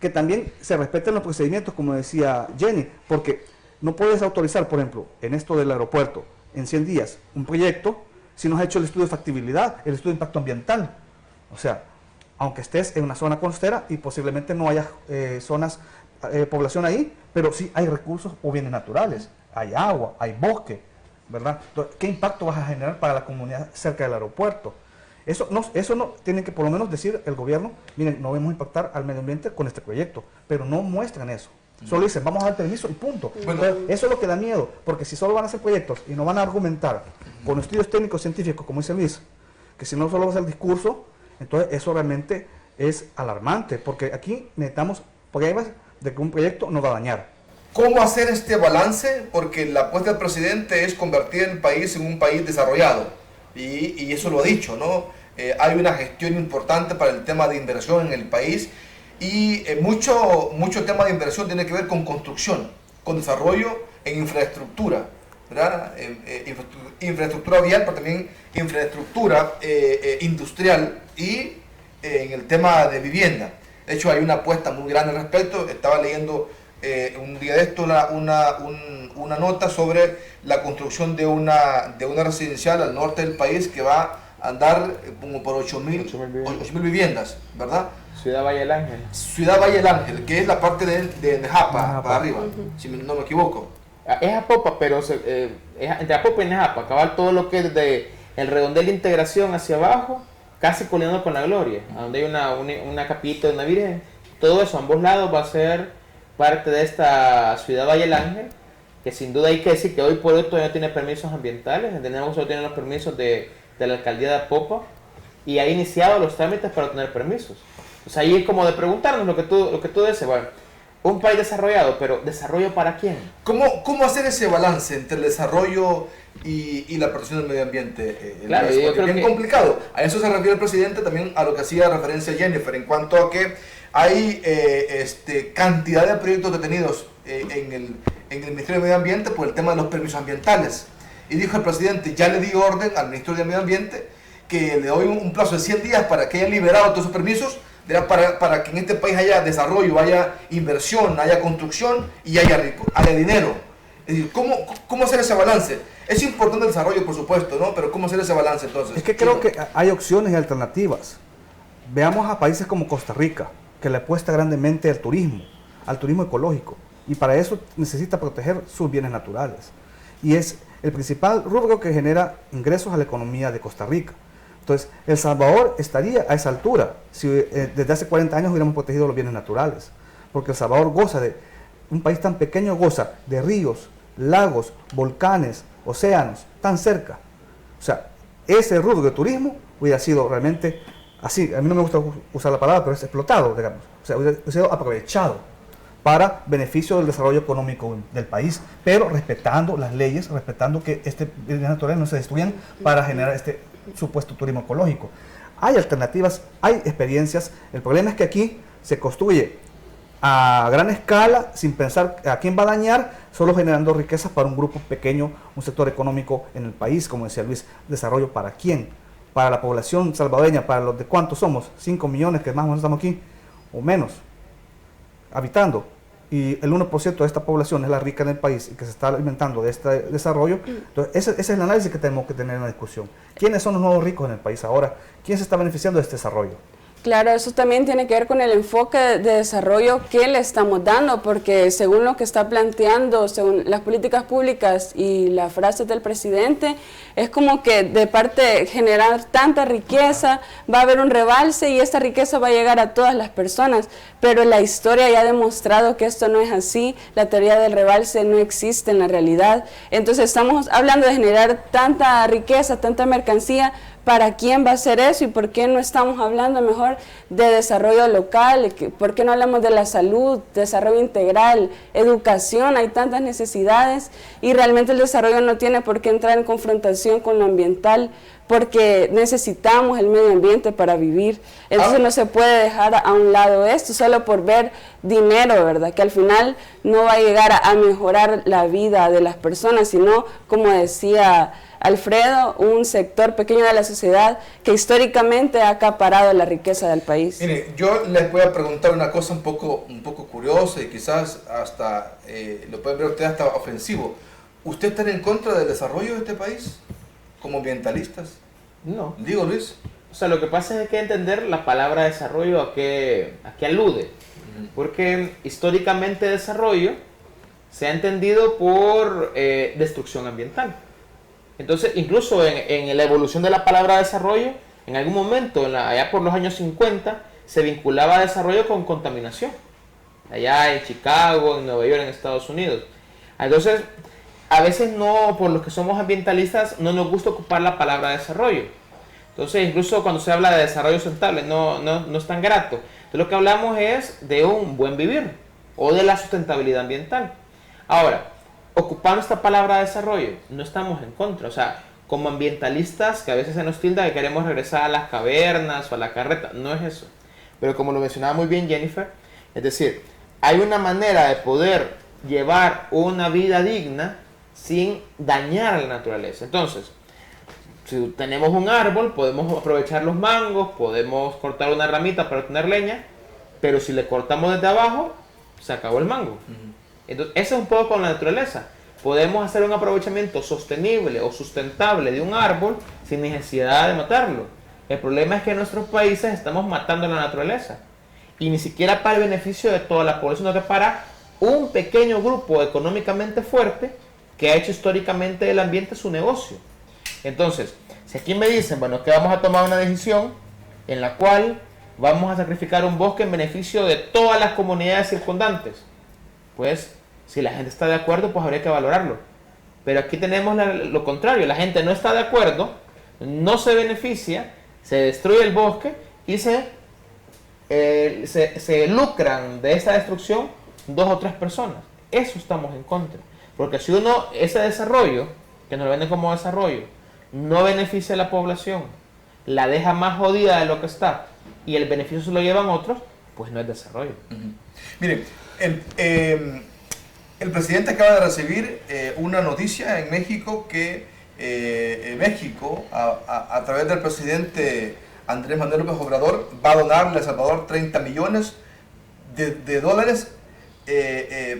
que también se respeten los procedimientos, como decía Jenny, porque no puedes autorizar, por ejemplo, en esto del aeropuerto, en 100 días, un proyecto, si no has hecho el estudio de factibilidad, el estudio de impacto ambiental. O sea, aunque estés en una zona costera y posiblemente no haya población ahí, pero sí hay recursos o bienes naturales, hay agua, hay bosque, ¿verdad? Entonces, ¿qué impacto vas a generar para la comunidad cerca del aeropuerto? Eso no tiene que por lo menos decir el gobierno, miren, no vamos a impactar al medio ambiente con este proyecto, pero no muestran eso. Solo dicen, vamos a dar permiso y punto. Bueno, entonces, eso es lo que da miedo, porque si solo van a hacer proyectos y no van a argumentar con estudios técnicos científicos, como dice Luis, que si no solo va a ser el discurso, entonces eso realmente es alarmante, porque aquí necesitamos pruebas de que un proyecto no va a dañar. ¿Cómo hacer este balance? Porque la apuesta del presidente es convertir el país en un país desarrollado, y eso lo ha dicho, ¿no? Hay una gestión importante para el tema de inversión en el país, y mucho tema de inversión tiene que ver con construcción. con desarrollo en infraestructura, ¿verdad? Infraestructura vial, pero también infraestructura industrial y en el tema de vivienda. De hecho, hay una apuesta muy grande al respecto. Estaba leyendo un día de esto una nota sobre la construcción de una residencial al norte del país que va a andar como por 8.000 viviendas, ¿verdad? Ciudad Valle del Ángel. Ciudad Valle del Ángel, que es la parte de Nejapa, para arriba, si no me equivoco. Es Apopa, pero es entre Apopa y Nejapa, acabar todo lo que es de el redondel de integración hacia abajo, casi colinando con la Gloria, donde hay una capillita de una virgen. Todo eso a ambos lados va a ser parte de esta Ciudad Valle del Ángel, que sin duda hay que decir que hoy por hoy todavía no tiene permisos ambientales. Entendemos que solo tiene los permisos de la alcaldía de Apopa y ha iniciado los trámites para obtener permisos. O sea, ahí es como de preguntarnos lo que tú dices, bueno, un país desarrollado, pero ¿desarrollo para quién? ¿Cómo hacer ese balance entre el desarrollo y la protección del medio ambiente? Claro, yo creo es bien que complicado. A eso se refiere el presidente, también a lo que hacía referencia Jennifer, en cuanto a que hay cantidad de proyectos detenidos en el Ministerio de Medio Ambiente por el tema de los permisos ambientales. Y dijo el presidente, ya le di orden al Ministerio de Medio Ambiente que le doy un plazo de 100 días para que hayan liberado todos esos permisos, para que en este país haya desarrollo, haya inversión, haya construcción y haya dinero. Es decir, ¿cómo hacer ese balance? Es importante el desarrollo, por supuesto, ¿no? Pero ¿cómo hacer ese balance entonces? Es que creo que hay opciones y alternativas. Veamos a países como Costa Rica, que le apuesta grandemente al turismo ecológico, y para eso necesita proteger sus bienes naturales. Y es el principal rubro que genera ingresos a la economía de Costa Rica. Entonces, El Salvador estaría a esa altura si desde hace 40 años hubiéramos protegido los bienes naturales, porque El Salvador un país tan pequeño goza de ríos, lagos, volcanes, océanos, tan cerca. O sea, ese rubro de turismo hubiera sido realmente así, a mí no me gusta usar la palabra, pero es explotado, digamos. O sea, hubiera sido aprovechado para beneficio del desarrollo económico del país, pero respetando las leyes, respetando que bienes naturales no se destruyan para generar este supuesto turismo ecológico. Hay alternativas, hay experiencias. El problema es que aquí se construye a gran escala, sin pensar a quién va a dañar, solo generando riquezas para un grupo pequeño, un sector económico en el país, como decía Luis. ¿Desarrollo para quién? Para la población salvadoreña, para los de cuántos somos, 5 millones que más o menos estamos aquí, o menos, habitando. Y el 1% de esta población es la rica en el país y que se está alimentando de este desarrollo. Entonces, ese es el análisis que tenemos que tener en la discusión. ¿Quiénes son los nuevos ricos en el país ahora? ¿Quién se está beneficiando de este desarrollo? Claro, eso también tiene que ver con el enfoque de desarrollo que le estamos dando, porque según lo que está planteando, según las políticas públicas y las frases del presidente, es como que de parte de generar tanta riqueza, va a haber un rebalse y esta riqueza va a llegar a todas las personas, pero la historia ya ha demostrado que esto no es así, la teoría del rebalse no existe en la realidad. Entonces estamos hablando de generar tanta riqueza, tanta mercancía. ¿Para quién va a ser eso? ¿Y por qué no estamos hablando mejor de desarrollo local? ¿Por qué no hablamos de la salud, desarrollo integral, educación? Hay tantas necesidades y realmente el desarrollo no tiene por qué entrar en confrontación con lo ambiental, porque necesitamos el medio ambiente para vivir. Entonces no se puede dejar a un lado esto solo por ver dinero, ¿verdad? Que al final no va a llegar a mejorar la vida de las personas, sino, como decía Alfredo, un sector pequeño de la sociedad que históricamente ha acaparado la riqueza del país. Mire, yo les voy a preguntar una cosa un poco curiosa y quizás hasta, lo pueden ver ustedes hasta ofensivo. ¿Usted está en contra del desarrollo de este país como ambientalistas? No. Digo, Luis. O sea, lo que pasa es que hay que entender la palabra desarrollo a qué alude. Porque históricamente desarrollo se ha entendido por destrucción ambiental. Entonces, incluso en la evolución de la palabra desarrollo, en algún momento, allá por los años 50, se vinculaba desarrollo con contaminación. Allá en Chicago, en Nueva York, en Estados Unidos. Entonces, a veces no, por los que somos ambientalistas, no nos gusta ocupar la palabra desarrollo. Entonces, incluso cuando se habla de desarrollo sustentable, no es tan grato. Entonces, lo que hablamos es de un buen vivir o de la sustentabilidad ambiental. Ahora, ocupando esta palabra desarrollo, no estamos en contra. O sea, como ambientalistas, que a veces se nos tilda que queremos regresar a las cavernas o a la carreta, no es eso. Pero como lo mencionaba muy bien Jennifer, es decir, hay una manera de poder llevar una vida digna sin dañar a la naturaleza. Entonces, si tenemos un árbol, podemos aprovechar los mangos, podemos cortar una ramita para obtener leña, pero si le cortamos desde abajo, se acabó el mango. Entonces, eso es un poco con la naturaleza. Podemos hacer un aprovechamiento sostenible o sustentable de un árbol sin necesidad de matarlo. El problema es que en nuestros países estamos matando a la naturaleza. Y ni siquiera para el beneficio de toda la población, sino que para un pequeño grupo económicamente fuerte que ha hecho históricamente del ambiente su negocio. Entonces, si aquí me dicen, bueno, que vamos a tomar una decisión en la cual vamos a sacrificar un bosque en beneficio de todas las comunidades circundantes, pues si la gente está de acuerdo, pues habría que valorarlo. Pero aquí tenemos lo contrario, la gente no está de acuerdo, no se beneficia, se destruye el bosque y se lucran de esa destrucción 2 o 3 personas. Eso estamos en contra. Porque si ese desarrollo, que nos lo venden como desarrollo, no beneficia a la población, la deja más jodida de lo que está y el beneficio se lo llevan otros, pues no es desarrollo. Miren, el presidente acaba de recibir una noticia en México que México, a través del presidente Andrés Manuel López Obrador, va a donarle a El Salvador 30 millones de dólares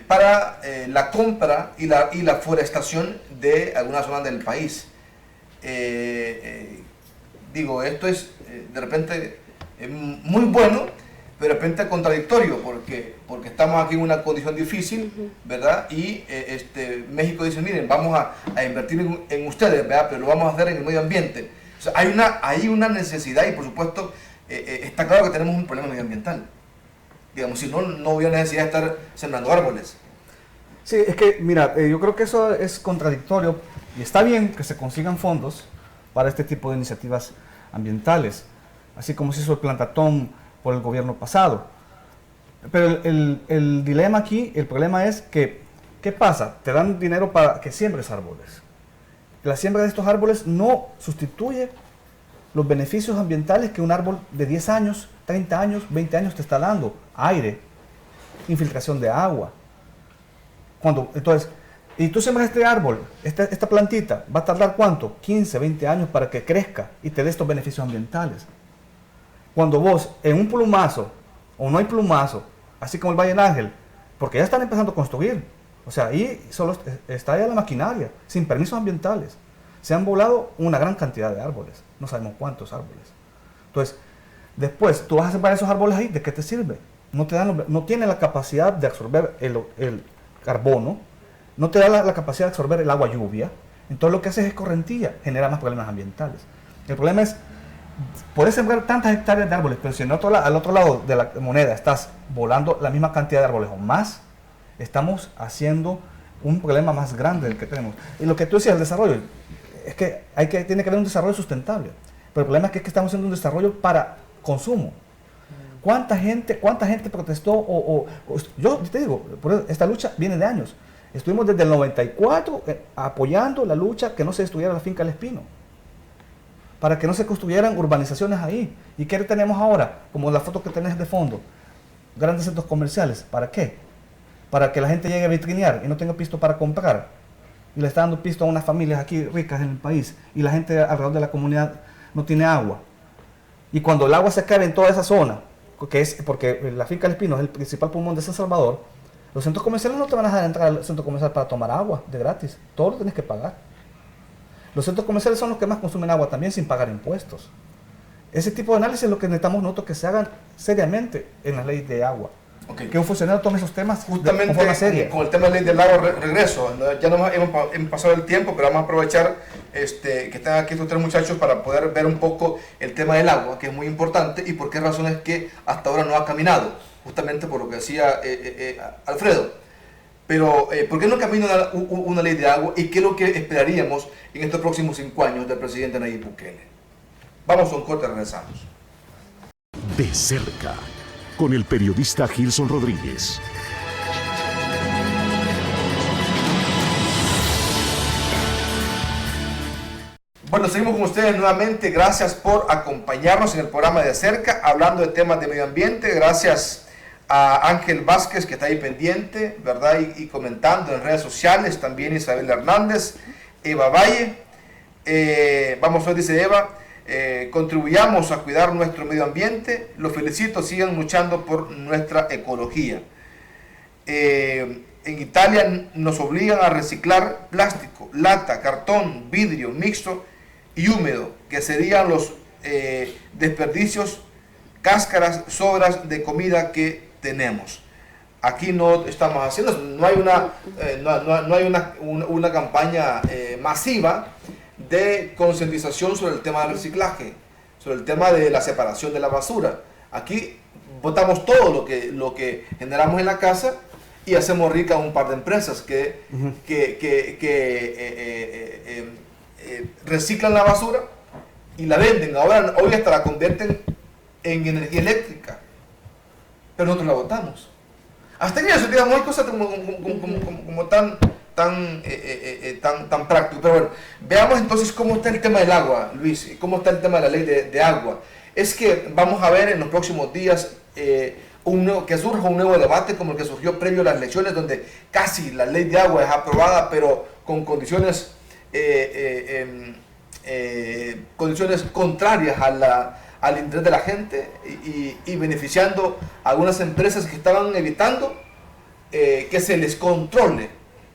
para la compra y la forestación de algunas zonas del país. Digo, esto es de repente muy bueno, pero de repente contradictorio, porque estamos aquí en una condición difícil, ¿verdad? Y México dice, miren, vamos a invertir en ustedes, ¿verdad? Pero lo vamos a hacer en el medio ambiente. O sea, hay una necesidad y por supuesto está claro que tenemos un problema medioambiental. Digamos, si no, no hubiera necesidad de estar sembrando árboles. Sí, es que, mira, yo creo que eso es contradictorio y está bien que se consigan fondos para este tipo de iniciativas ambientales, así como se hizo el plantatón por el gobierno pasado. Pero el dilema aquí, el problema es que, ¿qué pasa? Te dan dinero para que siembres árboles. La siembra de estos árboles no sustituye los beneficios ambientales que un árbol de 10 años, 30 años, 20 años te está dando. Aire, infiltración de agua. Entonces, y tú siembras este árbol, esta plantita, ¿va a tardar cuánto? 15, 20 años para que crezca y te dé estos beneficios ambientales. Cuando vos, en un plumazo, o no hay plumazo, así como el Valle del Ángel, porque ya están empezando a construir, o sea, ahí solo está ya la maquinaria, sin permisos ambientales. Se han volado una gran cantidad de árboles, no sabemos cuántos árboles. Entonces, después, tú vas a sembrar esos árboles ahí, ¿de qué te sirve? No tiene la capacidad de absorber el carbono, no te da la capacidad de absorber el agua lluvia, entonces lo que haces es correntilla, genera más problemas ambientales. El problema es, puedes sembrar tantas hectáreas de árboles, pero si al otro lado de la moneda estás volando la misma cantidad de árboles o más, estamos haciendo un problema más grande del que tenemos. Y lo que tú decías, el desarrollo, es que tiene que haber un desarrollo sustentable, pero el problema es que estamos haciendo un desarrollo para consumo. ¿Cuánta gente protestó? Yo te digo, esta lucha viene de años. Estuvimos desde el 94 apoyando la lucha que no se destruyera la finca El Espino, para que no se construyeran urbanizaciones ahí. ¿Y qué tenemos ahora? Como la foto que tenés de fondo, grandes centros comerciales. ¿Para qué? Para que la gente llegue a vitrinear y no tenga pisto para comprar. Y le está dando pisto a unas familias aquí ricas en el país y la gente alrededor de la comunidad no tiene agua. Y cuando el agua se acabe en toda esa zona, porque la finca El Espino es el principal pulmón de San Salvador, los centros comerciales no te van a dejar entrar al centro comercial para tomar agua de gratis, todo lo tienes que pagar. Los centros comerciales son los que más consumen agua también sin pagar impuestos. Ese tipo de análisis es lo que necesitamos nosotros que se hagan seriamente en las leyes de agua. Okay. Que un funcionario tome esos temas justamente de forma seria. Con el tema de la ley del agua regreso. Ya no hemos pasado el tiempo, pero vamos a aprovechar que están aquí estos 3 muchachos para poder ver un poco el tema del agua, que es muy importante, y por qué razones que hasta ahora no ha caminado, justamente por lo que decía Alfredo. Pero, ¿por qué no camina una ley de agua y qué es lo que esperaríamos en estos próximos 5 años del presidente Nayib Bukele? Vamos a un corte, regresamos. De cerca, con el periodista Gilson Rodríguez. Bueno, seguimos con ustedes nuevamente. Gracias por acompañarnos en el programa De Cerca, hablando de temas de medio ambiente. Gracias a Ángel Vázquez, que está ahí pendiente, ¿verdad? Y comentando en redes sociales, también Isabel Hernández, Eva Valle, vamos a ver, dice Eva, contribuyamos a cuidar nuestro medio ambiente, los felicito, sigan luchando por nuestra ecología. En Italia nos obligan a reciclar plástico, lata, cartón, vidrio, mixto y húmedo, que serían los desperdicios, cáscaras, sobras de comida que tenemos. Aquí no estamos haciendo, no hay una campaña masiva de concientización sobre el tema del reciclaje, sobre el tema de la separación de la basura. Aquí botamos todo lo que generamos en la casa y hacemos rica un par de empresas que reciclan la basura y la venden. Hoy hasta la convierten en energía eléctrica, pero nosotros la botamos. Hasta en eso, digamos, hay cosas como tan práctico. Pero bueno, veamos entonces cómo está el tema del agua, Luis, cómo está el tema de la ley de agua. Es que vamos a ver en los próximos días que surja un nuevo debate como el que surgió previo a las elecciones, donde casi la ley de agua es aprobada, pero con condiciones contrarias al interés de la gente y beneficiando a algunas empresas que estaban evitando que se les controle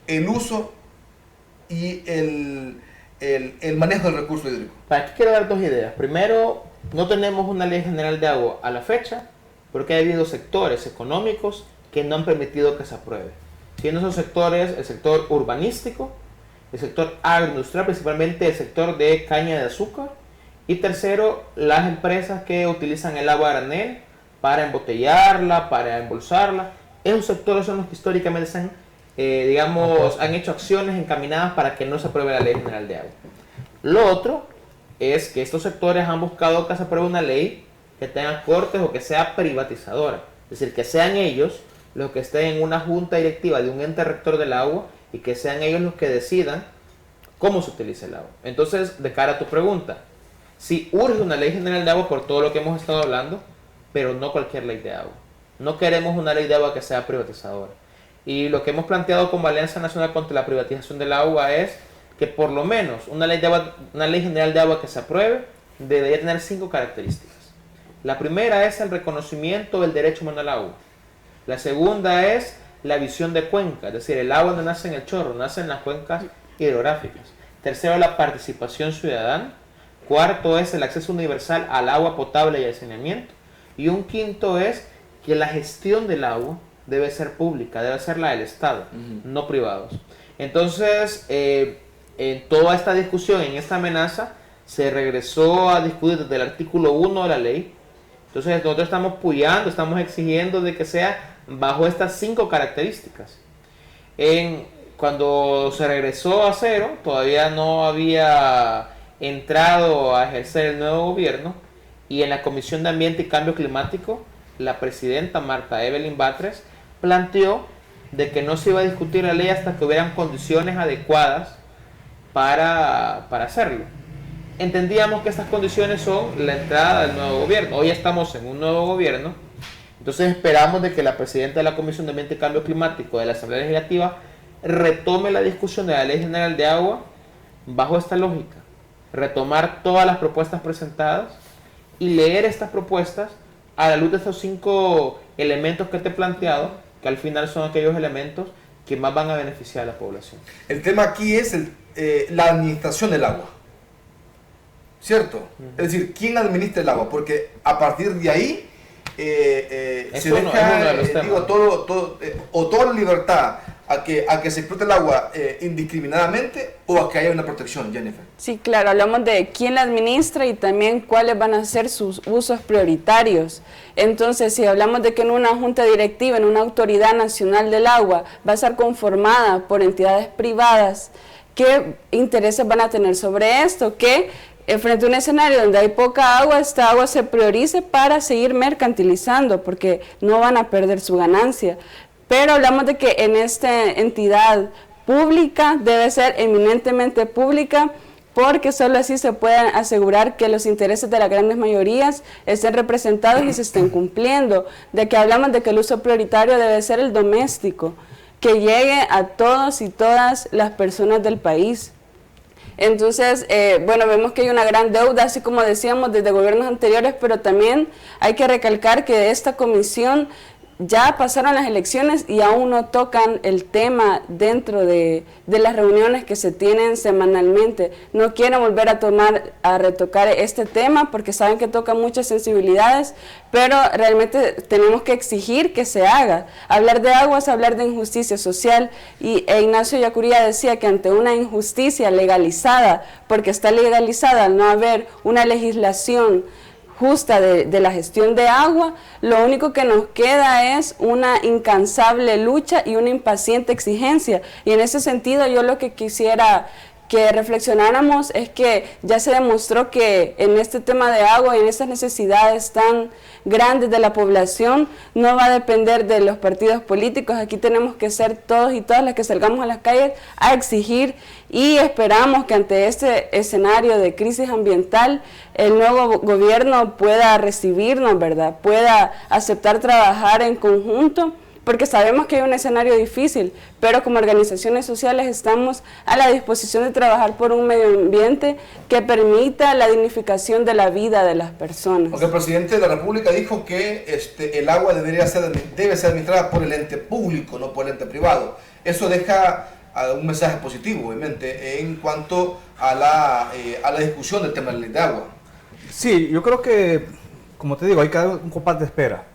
el uso y el manejo del recurso hídrico. Aquí quiero dar dos ideas. Primero, no tenemos una ley general de agua a la fecha porque ha habido sectores económicos que no han permitido que se apruebe. Siendo esos sectores el sector urbanístico, el sector agroindustrial, principalmente el sector de caña de azúcar, y tercero, las empresas que utilizan el agua a granel para embotellarla, para embolsarla. Esos sectores son los que históricamente se han, han hecho acciones encaminadas para que no se apruebe la ley general de agua. Lo otro es que estos sectores han buscado que se apruebe una ley que tenga cortes o que sea privatizadora. Es decir, que sean ellos los que estén en una junta directiva de un ente rector del agua y que sean ellos los que decidan cómo se utiliza el agua. Entonces, de cara a tu pregunta, sí urge una ley general de agua por todo lo que hemos estado hablando, pero no cualquier ley de agua. No queremos una ley de agua que sea privatizadora. Y lo que hemos planteado como Alianza Nacional contra la Privatización del Agua es que por lo menos una ley general de agua que se apruebe debería tener 5 características. La primera es el reconocimiento del derecho humano al agua. La segunda es la visión de cuenca, es decir, el agua no nace en el chorro, nace en las cuencas hidrográficas. Tercero, la participación ciudadana. Cuarto es el acceso universal al agua potable y al saneamiento. Y un quinto es que la gestión del agua debe ser pública, debe ser la del Estado, no privados. Entonces, en toda esta discusión, en esta amenaza, se regresó a discutir desde el artículo 1 de la ley. Entonces, nosotros estamos apoyando, estamos exigiendo de que sea bajo estas 5 características. Cuando se regresó a cero, todavía no había entrado a ejercer el nuevo gobierno, y en la Comisión de Ambiente y Cambio Climático, la presidenta Marta Evelyn Batres planteó de que no se iba a discutir la ley hasta que hubieran condiciones adecuadas para hacerlo. Entendíamos que estas condiciones son la entrada del nuevo gobierno. Hoy estamos en un nuevo gobierno, entonces esperamos de que la presidenta de la Comisión de Ambiente y Cambio Climático de la Asamblea Legislativa retome la discusión de la Ley General de Agua bajo esta lógica. Retomar todas las propuestas presentadas y leer estas propuestas a la luz de estos 5 elementos que te he planteado, que al final son aquellos elementos que más van a beneficiar a la población. El tema aquí es la administración del agua, ¿cierto? Es decir, ¿quién administra el agua? Porque a partir de ahí se deja toda la libertad a que se explote el agua indiscriminadamente o a que haya una protección, Jennifer. Sí, claro, hablamos de quién la administra y también cuáles van a ser sus usos prioritarios. Entonces, si hablamos de que en una junta directiva, en una autoridad nacional del agua, va a estar conformada por entidades privadas, ¿qué intereses van a tener sobre esto? Que frente a un escenario donde hay poca agua, esta agua se priorice para seguir mercantilizando, porque no van a perder su ganancia. Pero hablamos de que en esta entidad pública debe ser eminentemente pública porque solo así se pueden asegurar que los intereses de las grandes mayorías estén representados y se estén cumpliendo. De que hablamos de que el uso prioritario debe ser el doméstico, que llegue a todos y todas las personas del país. Entonces, bueno, vemos que hay una gran deuda, así como decíamos, desde gobiernos anteriores, pero también hay que recalcar que de esta comisión ya pasaron las elecciones y aún no tocan el tema dentro de las reuniones que se tienen semanalmente. No quieren volver a retocar este tema porque saben que toca muchas sensibilidades, pero realmente tenemos que exigir que se haga. Hablar de agua es hablar de injusticia social, y Ignacio Yacuría decía que ante una injusticia legalizada, porque está legalizada al no haber una legislación justa de la gestión de agua, lo único que nos queda es una incansable lucha y una impaciente exigencia. Y en ese sentido yo lo que quisiera que reflexionáramos es que ya se demostró que en este tema de agua y en estas necesidades tan grandes de la población no va a depender de los partidos políticos. Aquí tenemos que ser todos y todas las que salgamos a las calles a exigir, y esperamos que ante este escenario de crisis ambiental el nuevo gobierno pueda recibirnos, ¿verdad? Pueda aceptar trabajar en conjunto, porque sabemos que hay un escenario difícil, pero como organizaciones sociales estamos a la disposición de trabajar por un medio ambiente que permita la dignificación de la vida de las personas. Porque el presidente de la República dijo que el agua debe ser administrada por el ente público, no por el ente privado. Eso deja un mensaje positivo, obviamente, en cuanto a la discusión del tema de la ley de agua. Sí, yo creo que, como te digo, hay que dar un compás de espera.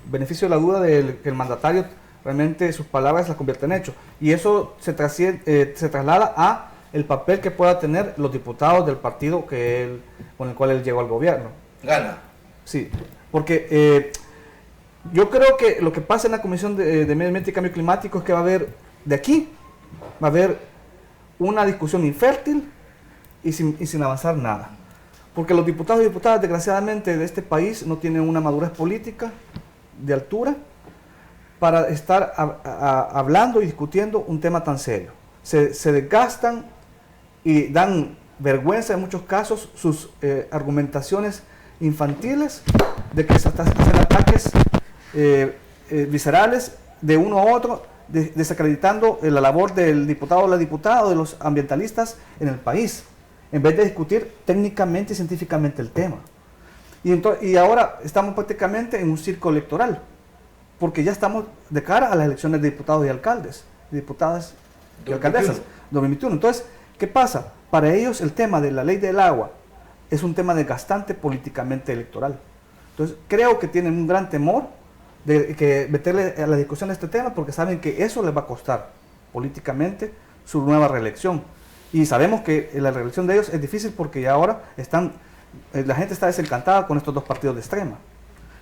Beneficio de la duda de que el mandatario realmente sus palabras las convierte en hechos, y eso se traslada a el papel que pueda tener los diputados del partido con el cual él llegó al gobierno. Gana. Sí, porque yo creo que lo que pasa en la Comisión de Medio Ambiente y Cambio Climático es que va a haber una discusión infértil y sin avanzar nada, porque los diputados y diputadas desgraciadamente de este país no tienen una madurez política de altura para estar hablando y discutiendo un tema tan serio. Se desgastan y dan vergüenza en muchos casos sus argumentaciones infantiles de que se hacen ataques viscerales de uno a otro, desacreditando la labor del diputado o la diputada o de los ambientalistas en el país, en vez de discutir técnicamente y científicamente el tema. Y ahora estamos prácticamente en un circo electoral, porque ya estamos de cara a las elecciones de diputados y alcaldes, diputadas y alcaldesas 2021. Entonces, ¿qué pasa? Para ellos el tema de la ley del agua es un tema desgastante políticamente electoral. Entonces, creo que tienen un gran temor de que meterle a la discusión de este tema, porque saben que eso les va a costar políticamente su nueva reelección. Y sabemos que la reelección de ellos es difícil porque ya ahora la gente está desencantada con estos dos partidos de extrema.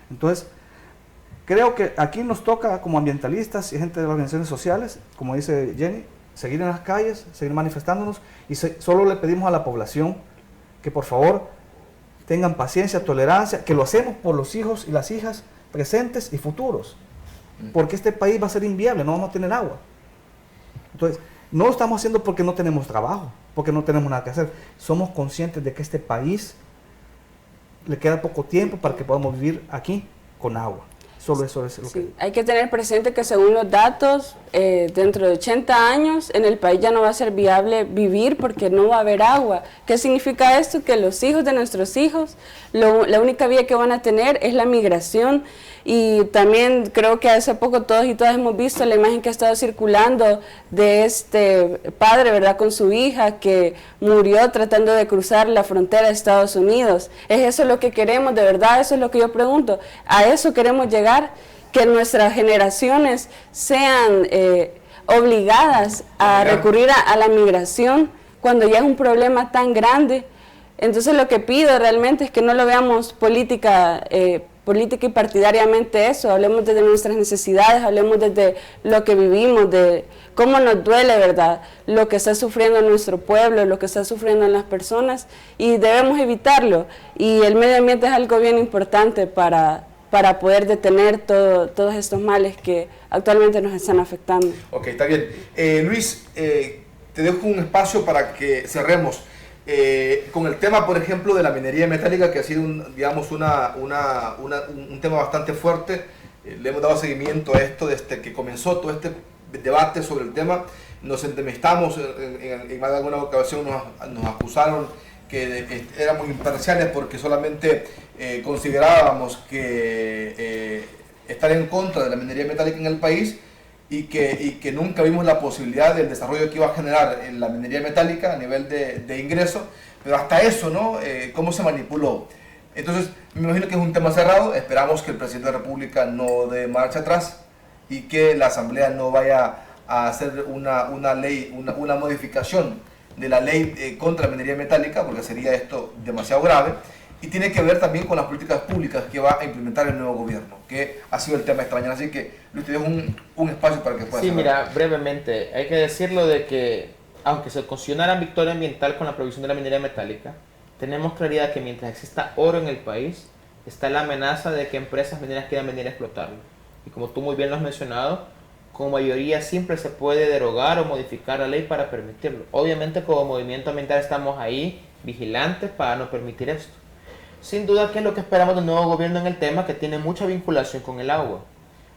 Entonces, creo que aquí nos toca como ambientalistas y gente de las organizaciones sociales, como dice Jenny, seguir en las calles, seguir manifestándonos, y solo le pedimos a la población que por favor tengan paciencia, tolerancia, que lo hacemos por los hijos y las hijas presentes y futuros, porque este país va a ser inviable, no vamos a tener agua. Entonces, no lo estamos haciendo porque no tenemos trabajo, porque no tenemos nada que hacer. Somos conscientes de que este país le queda poco tiempo para que podamos vivir aquí con agua. Solo eso es lo que... Hay que tener presente que según los datos, dentro de 80 años en el país ya no va a ser viable vivir porque no va a haber agua. ¿Qué significa esto? Que los hijos de nuestros hijos, la única vía que van a tener es la migración. Y también creo que hace poco todos y todas hemos visto la imagen que ha estado circulando de este padre, ¿verdad?, con su hija que murió tratando de cruzar la frontera de Estados Unidos. ¿Es eso lo que queremos? De verdad, eso es lo que yo pregunto. ¿A eso queremos llegar? Que nuestras generaciones sean obligadas a recurrir a la migración cuando ya es un problema tan grande. Entonces lo que pido realmente es que no lo veamos política y partidariamente eso, hablemos desde nuestras necesidades, hablemos desde lo que vivimos, de cómo nos duele, ¿verdad?, lo que está sufriendo nuestro pueblo, lo que está sufriendo en las personas, y debemos evitarlo. Y el medio ambiente es algo bien importante para poder detener todos estos males que actualmente nos están afectando. Ok, está bien. Luis, te dejo un espacio para que cerremos. con el tema, por ejemplo, de la minería metálica, que ha sido un tema bastante fuerte. Le hemos dado seguimiento a esto desde que comenzó todo este debate sobre el tema. Nos entrevistamos en más de alguna ocasión, nos acusaron que éramos imparciales porque solamente considerábamos que estar en contra de la minería metálica en el país y que nunca vimos la posibilidad del desarrollo que iba a generar en la minería metálica a nivel de ingresos, pero hasta eso, ¿no? ¿Cómo se manipuló? Entonces, me imagino que es un tema cerrado. Esperamos que el presidente de la República no dé marcha atrás y que la Asamblea no vaya a hacer una ley, una modificación de la ley contra la minería metálica, porque sería esto demasiado grave. Y tiene que ver también con las políticas públicas que va a implementar el nuevo gobierno, que ha sido el tema esta mañana. Así que Luis, te dejo un espacio para que puedas Sí, hablar. mira, brevemente, hay que decirlo de que, aunque se considerara victoria ambiental con la prohibición de la minería metálica, tenemos claridad que mientras exista oro en el país, está la amenaza de que empresas mineras quieran venir a explotarlo. Y como tú muy bien lo has mencionado, con mayoría siempre se puede derogar o modificar la ley para permitirlo. Obviamente como movimiento ambiental estamos ahí vigilantes para no permitir esto. Sin duda, ¿qué es lo que esperamos del nuevo gobierno en el tema? Que tiene mucha vinculación con el agua.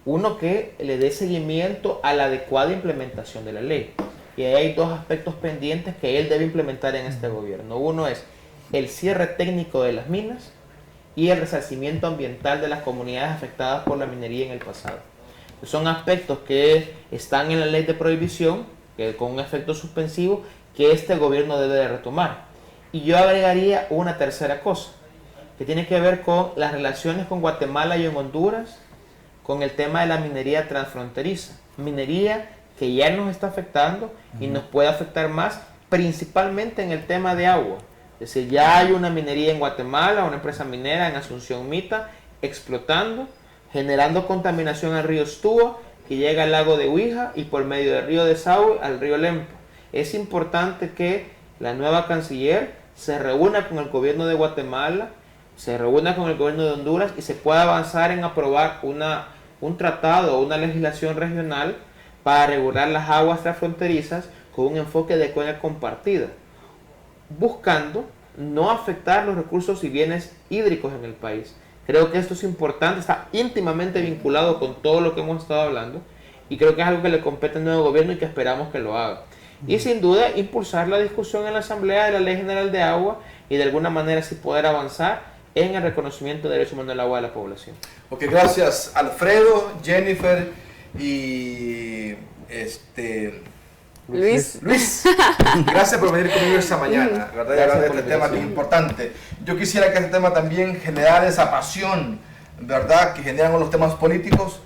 Uno, que le dé seguimiento a la adecuada implementación de la ley. Y ahí hay dos aspectos pendientes que él debe implementar en este gobierno. Uno es el cierre técnico de las minas y el resarcimiento ambiental de las comunidades afectadas por la minería en el pasado. Son aspectos que están en la ley de prohibición, que con un efecto suspensivo, que este gobierno debe de retomar. Y yo agregaría una tercera cosa, que tiene que ver con las relaciones con Guatemala y en Honduras, con el tema de la minería transfronteriza. Minería que ya nos está afectando y nos puede afectar más, principalmente en el tema de agua. Es decir, ya hay una minería en Guatemala, una empresa minera en Asunción Mita, explotando, generando contaminación al río Estúa, que llega al lago de Huija y por medio del río Desagüe al río Lempa. Es importante que la nueva canciller se reúna con el gobierno de Guatemala, se reúna con el gobierno de Honduras y se pueda avanzar en aprobar un tratado o una legislación regional para regular las aguas transfronterizas con un enfoque de cuenca compartida, buscando no afectar los recursos y bienes hídricos en el país. Creo que esto es importante, está íntimamente vinculado con todo lo que hemos estado hablando y creo que es algo que le compete al nuevo gobierno y que esperamos que lo haga. Y sin duda impulsar la discusión en la Asamblea de la Ley General de Agua y de alguna manera así poder avanzar en el reconocimiento del derecho humano del agua de la población. Ok, gracias Alfredo, Jennifer y Luis. Gracias por venir conmigo esta mañana, ¿verdad? Y hablar de este tema tan importante. Yo quisiera que este tema también generara esa pasión, ¿verdad?, que generan los temas políticos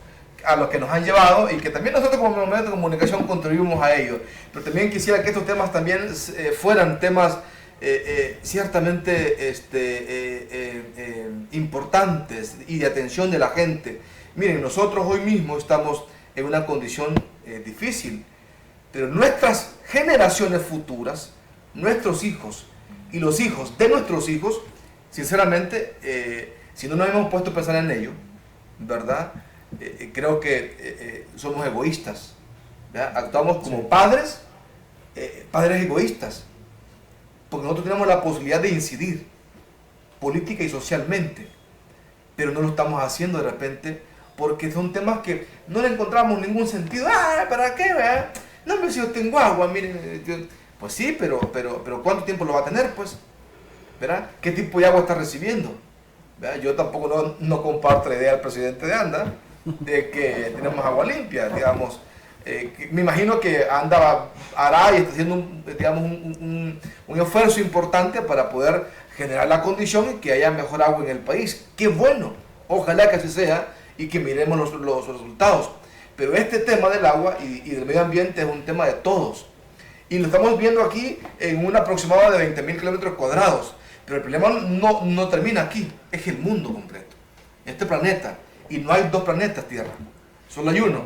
a los que nos han llevado y que también nosotros como medio de comunicación contribuimos a ello. Pero también quisiera que estos temas también fueran temas ciertamente importantes y de atención de la gente. Miren, nosotros hoy mismo estamos en una condición difícil, pero nuestras generaciones futuras, nuestros hijos y los hijos de nuestros hijos, sinceramente, si no nos hemos puesto a pensar en ello, ¿verdad?, creo que somos egoístas, ¿verdad? Actuamos como padres egoístas, porque nosotros tenemos la posibilidad de incidir política y socialmente, pero no lo estamos haciendo de repente porque son temas que no le encontramos ningún sentido. ¿Para qué? ¿Verdad? No, pero si yo tengo agua, miren, pues sí, pero ¿cuánto tiempo lo va a tener? Pues, ¿verdad? ¿Qué tipo de agua está recibiendo? ¿Verdad? Yo tampoco no comparto la idea del presidente de ANDA de que tenemos agua limpia, digamos. Me imagino que hará y está haciendo un esfuerzo importante para poder generar la condición y que haya mejor agua en el país. ¡Qué bueno! Ojalá que así sea y que miremos los resultados. Pero este tema del agua y del medio ambiente es un tema de todos. Y lo estamos viendo aquí en un aproximado de 20.000 kilómetros cuadrados. Pero el problema no termina aquí, es el mundo completo. Este planeta. Y no hay dos planetas Tierra, solo hay uno.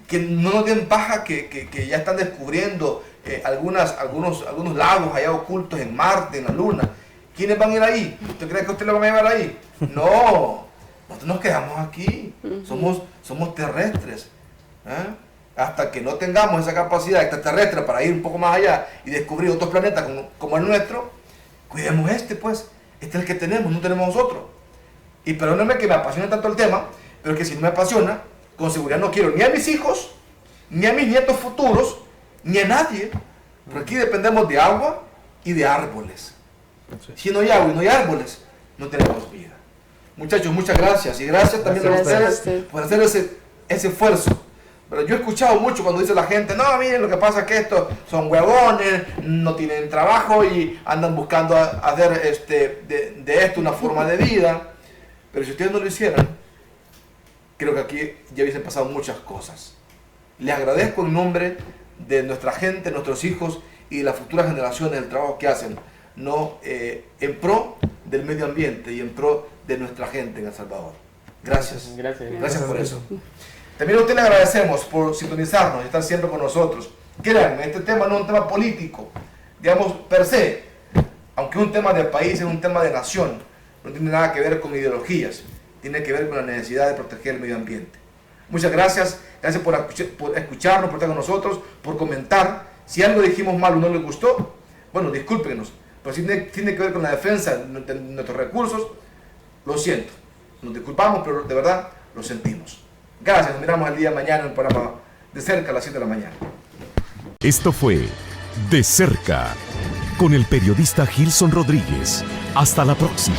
Que no nos den paja que ya están descubriendo algunos lagos allá ocultos en Marte, en la Luna. ¿Quiénes van a ir ahí? ¿Usted cree que usted lo van a llevar ahí? No, nosotros nos quedamos aquí, somos terrestres. Hasta que no tengamos esa capacidad extraterrestre para ir un poco más allá y descubrir otros planetas como el nuestro, cuidemos pues, este es el que tenemos, no tenemos otro. Y perdónenme que me apasione tanto el tema, pero que si no me apasiona, con seguridad no quiero ni a mis hijos, ni a mis nietos futuros, ni a nadie, porque aquí dependemos de agua y de árboles. Si no hay agua y no hay árboles, no tenemos vida. Muchachos, muchas gracias, y gracias también a ustedes por hacer ese esfuerzo. Pero yo he escuchado mucho cuando dice la gente, no, miren, lo que pasa es que estos son huevones, no tienen trabajo y andan buscando hacer de esto una forma de vida. Pero si ustedes no lo hicieran, creo que aquí ya hubiesen pasado muchas cosas. Les agradezco en nombre de nuestra gente, nuestros hijos y de las futuras generaciones el trabajo que hacen, no en pro del medio ambiente y en pro de nuestra gente en El Salvador. Gracias. Gracias por eso. También a usted le agradecemos por sintonizarnos y estar siempre con nosotros. Créanme, este tema no es un tema político, digamos, per se, aunque es un tema de país, es un tema de nación, no tiene nada que ver con ideologías, tiene que ver con la necesidad de proteger el medio ambiente. Muchas gracias por escucharnos, por estar con nosotros, por comentar. Si algo dijimos mal o no les gustó, bueno, discúlpenos, pero si tiene que ver con la defensa de nuestros recursos, lo siento, nos disculpamos, pero de verdad lo sentimos. Gracias, nos miramos el día de mañana en el programa De Cerca a las 7 de la mañana. Esto fue De Cerca con el periodista Gilson Rodríguez. Hasta la próxima.